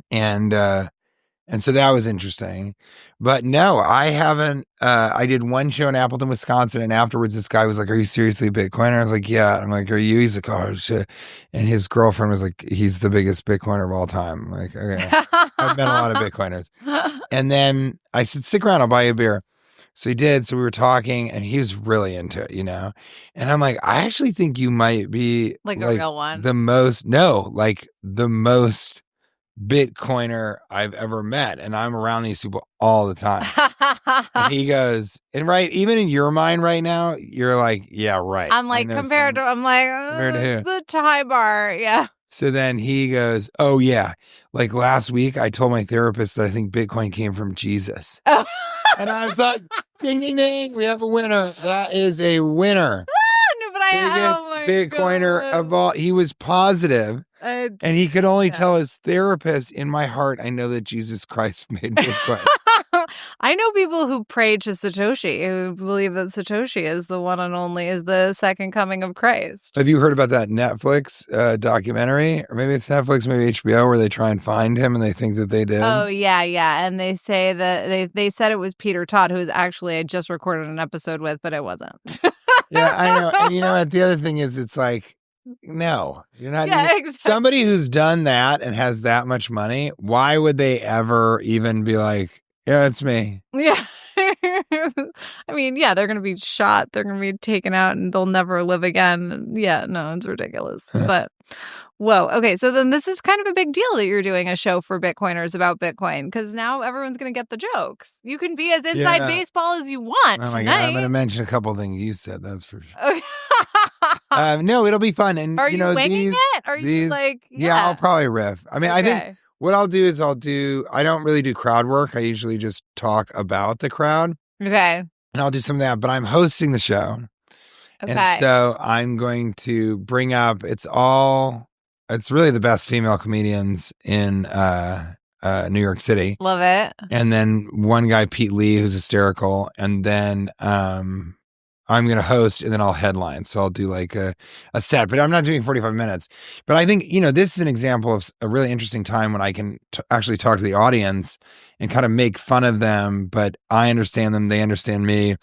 A: And so that was interesting. But no, I haven't. I did one show in Appleton, Wisconsin. And afterwards, this guy was like, are you seriously a Bitcoiner? I was like, yeah. I'm like, are you? He's like, oh, shit. And his girlfriend was like, he's the biggest Bitcoiner of all time. I'm like, okay. I've met a lot of Bitcoiners. And then I said, stick around, I'll buy you a beer. So he did. So we were talking and he was really into it, And I'm like, I actually think you might be
B: like a real one.
A: The most Bitcoiner I've ever met. And I'm around these people all the time. And he goes, even in your mind right now, you're like, yeah, right.
B: I'm like, compared to who? The Thai bar. Yeah.
A: So then he goes, oh, yeah. Like last week, I told my therapist that I think Bitcoin came from Jesus. Oh. And I was like, ding, ding, ding. We have a winner. That is a winner. Biggest Bitcoiner of all. He was positive. And he could only tell his therapist, in my heart, I know that Jesus Christ made Bitcoin.
B: I know people who pray to Satoshi, who believe that Satoshi is the one and only, is the second coming of Christ.
A: Have you heard about that Netflix documentary? Or maybe it's Netflix, maybe HBO, where they try and find him and they think that they did?
B: Oh, yeah. And they say that they said it was Peter Todd, who is actually, I just recorded an episode with, but it wasn't.
A: Yeah, I know. And you know what? The other thing is, it's like, no, you're not.
B: Yeah, exactly.
A: Somebody who's done that and has that much money, why would they ever even be like, yeah, it's me?
B: Yeah. I mean, yeah, they're going to be shot. They're going to be taken out and they'll never live again. Yeah, no, it's ridiculous. But whoa. Okay. So then this is kind of a big deal that you're doing a show for Bitcoiners about Bitcoin because now everyone's going to get the jokes. You can be as inside baseball as you want.
A: Oh my God. I'm going to mention a couple things you said. That's for sure.
B: Okay.
A: No, it'll be fun. And
B: are you winging it? Are you like,
A: yeah, I'll probably riff. I mean, I think what I'll do is I don't really do crowd work. I usually just talk about the crowd.
B: Okay.
A: And I'll do some of that, but I'm hosting the show. Okay. And so I'm going to bring up, it's really the best female comedians in New York City.
B: Love it.
A: And then one guy, Pete Lee, who's hysterical. And then I'm going to host and then I'll headline. So I'll do like a set, but I'm not doing 45 minutes. But I think, this is an example of a really interesting time when I can actually talk to the audience and kind of make fun of them, but I understand them, they understand me,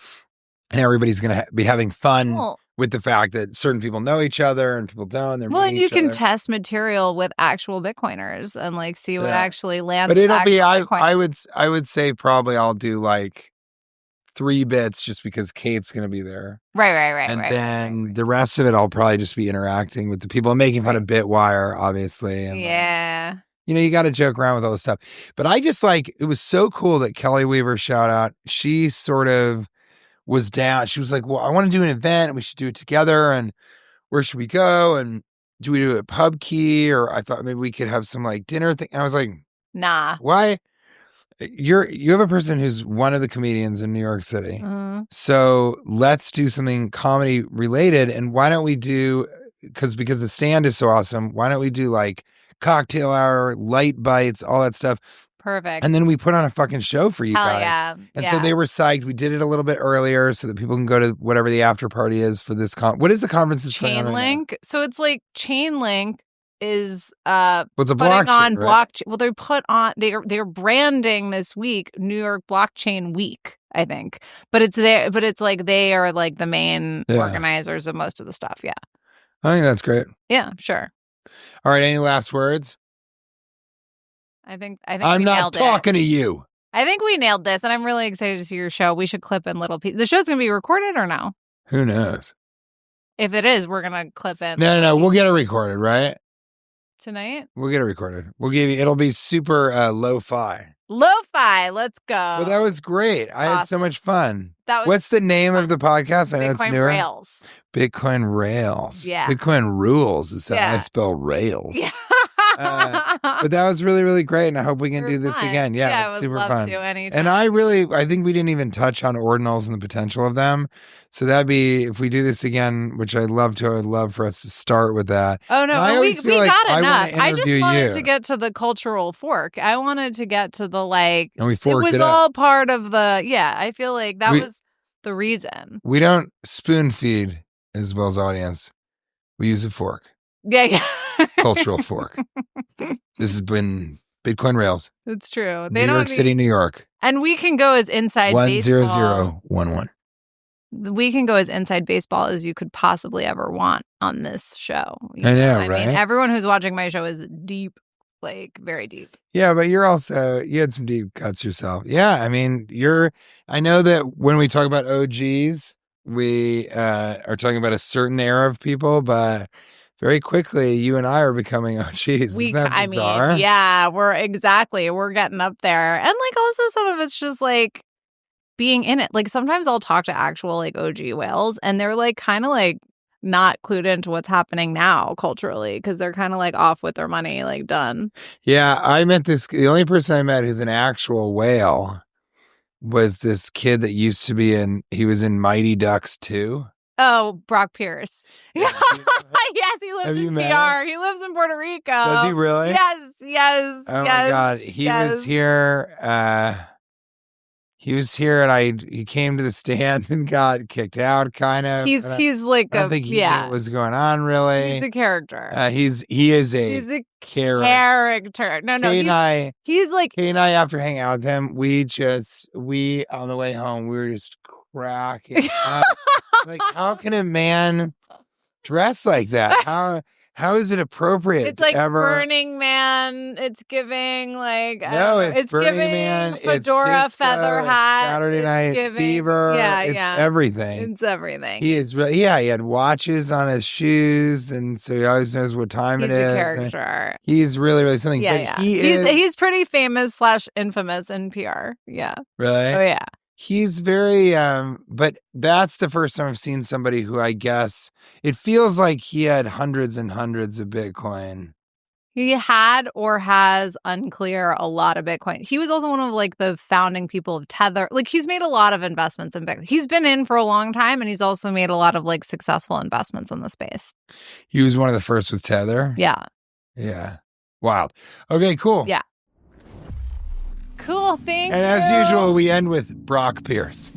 A: and everybody's going to be having fun with the fact that certain people know each other and people don't.
B: And you can test material with actual Bitcoiners and like see what actually lands.
A: But it'll be, I would say probably I'll do like 3 bits just because Kate's going to be there.
B: Right.
A: And then the rest of it, I'll probably just be interacting with the people and making fun of Bitwire, obviously. And
B: yeah.
A: You got to joke around with all this stuff. But I just it was so cool that Kelly Weaver, shout out, she sort of was down. She was like, well, I want to do an event and we should do it together. And where should we go? And do we do it at Pub Key? Or I thought maybe we could have some like dinner thing. And I was like,
B: nah.
A: Why? You have a person who's one of the comedians in New York City. Mm-hmm. So let's do something comedy related. And why don't we do, because the stand is so awesome, why don't we do like cocktail hour, light bites, all that stuff.
B: Perfect.
A: And then we put on a fucking show for you guys.
B: Yeah.
A: And so they were psyched. We did it a little bit earlier so that people can go to whatever the after party is for this. What is the conference?
B: Chainlink. So it's like Chainlink is
A: what's a
B: putting
A: blockchain,
B: on
A: right?
B: blockchain. Well, they're branding this week New York Blockchain Week, I think. But it's like they are like the main organizers of most of the stuff. Yeah.
A: I think that's great.
B: Yeah, sure.
A: All right. Any last words?
B: I think
A: I'm not talking to you.
B: I think we nailed this, and I'm really excited to see your show. We should clip in little pieces. The show's going to be recorded or no?
A: Who knows?
B: If it is, we're going to clip in.
A: No. We'll get it recorded, right?
B: Tonight?
A: We'll get it recorded. We'll give you, it'll be super lo-fi.
B: Lo-fi, let's go.
A: Well, that was great. I had so much fun. What's the name of the podcast? I know it's newer.
B: Rails.
A: Bitcoin Rails.
B: Yeah.
A: Bitcoin Rules is how I spell rails.
B: Yeah.
A: But that was really, really great. And I hope we can do this again. Yeah, it's super fun. And I think we didn't even touch on ordinals and the potential of them. So that'd be, if we do this again, which I'd love for us to start with that.
B: Oh, no, we got enough. I just wanted to get to the cultural fork. I wanted to get to the
A: and we forked
B: it was all part of the, I feel like that was the reason.
A: We don't spoon feed Isabel's audience. We use a fork.
B: Yeah.
A: Cultural fork. This has been Bitcoin Rails.
B: It's true.
A: New York City, New York.
B: And we can go as inside
A: 10011.
B: We can go as inside baseball as you could possibly ever want on this show.
A: I know, right?
B: I mean, everyone who's watching my show is deep, like very deep.
A: Yeah, but you had some deep cuts yourself. Yeah, I mean, I know that when we talk about OGs, we are talking about a certain era of people, but very quickly, you and I are becoming OGs. Isn't that bizarre?
B: We're getting up there. And like also some of it's just like being in it. Like sometimes I'll talk to actual like OG whales and they're like kind of like not clued into what's happening now culturally because they're kind of like off with their money, like done.
A: Yeah, the only person I met who's an actual whale was this kid that used to be he was in Mighty Ducks 2.
B: Oh, Brock Pierce.
A: Yeah.
B: Yes, he lives in PR. He lives in Puerto Rico.
A: Does he really?
B: Yes.
A: Oh my God. He was here. He was here and he came to the stand and got kicked out kind of.
B: He's like
A: I don't think he knew what was going on really.
B: He's a character.
A: He is a
B: character. No.
A: Kate and I, after hanging out with him, we on the way home, we were just cracking up. Like, how can a man dress like that? How How is it appropriate?
B: It's like
A: to ever...
B: Burning Man. It's giving like
A: no, it's Burning
B: giving
A: Man.
B: Fedora,
A: it's disco,
B: feather hat.
A: Saturday Night Fever.
B: Yeah,
A: it's everything.
B: It's everything.
A: He is really, he had watches on his shoes, and so he always knows what time it is.
B: He's a character.
A: He's really something.
B: Yeah,
A: but
B: yeah. He's pretty famous / infamous in PR. Yeah.
A: Really?
B: Oh yeah.
A: He's very, but that's the first time I've seen somebody who I guess it feels like he had hundreds and hundreds of Bitcoin.
B: He had or has, unclear, a lot of Bitcoin. He was also one of like the founding people of Tether. Like he's made a lot of investments in Bitcoin. He's been in for a long time, and he's also made a lot of like successful investments in the space.
A: He was one of the first with Tether?
B: Yeah.
A: Yeah. Wild. Okay, cool.
B: Yeah. Cool. Thank you.
A: And as usual, we end with Brock Pierce.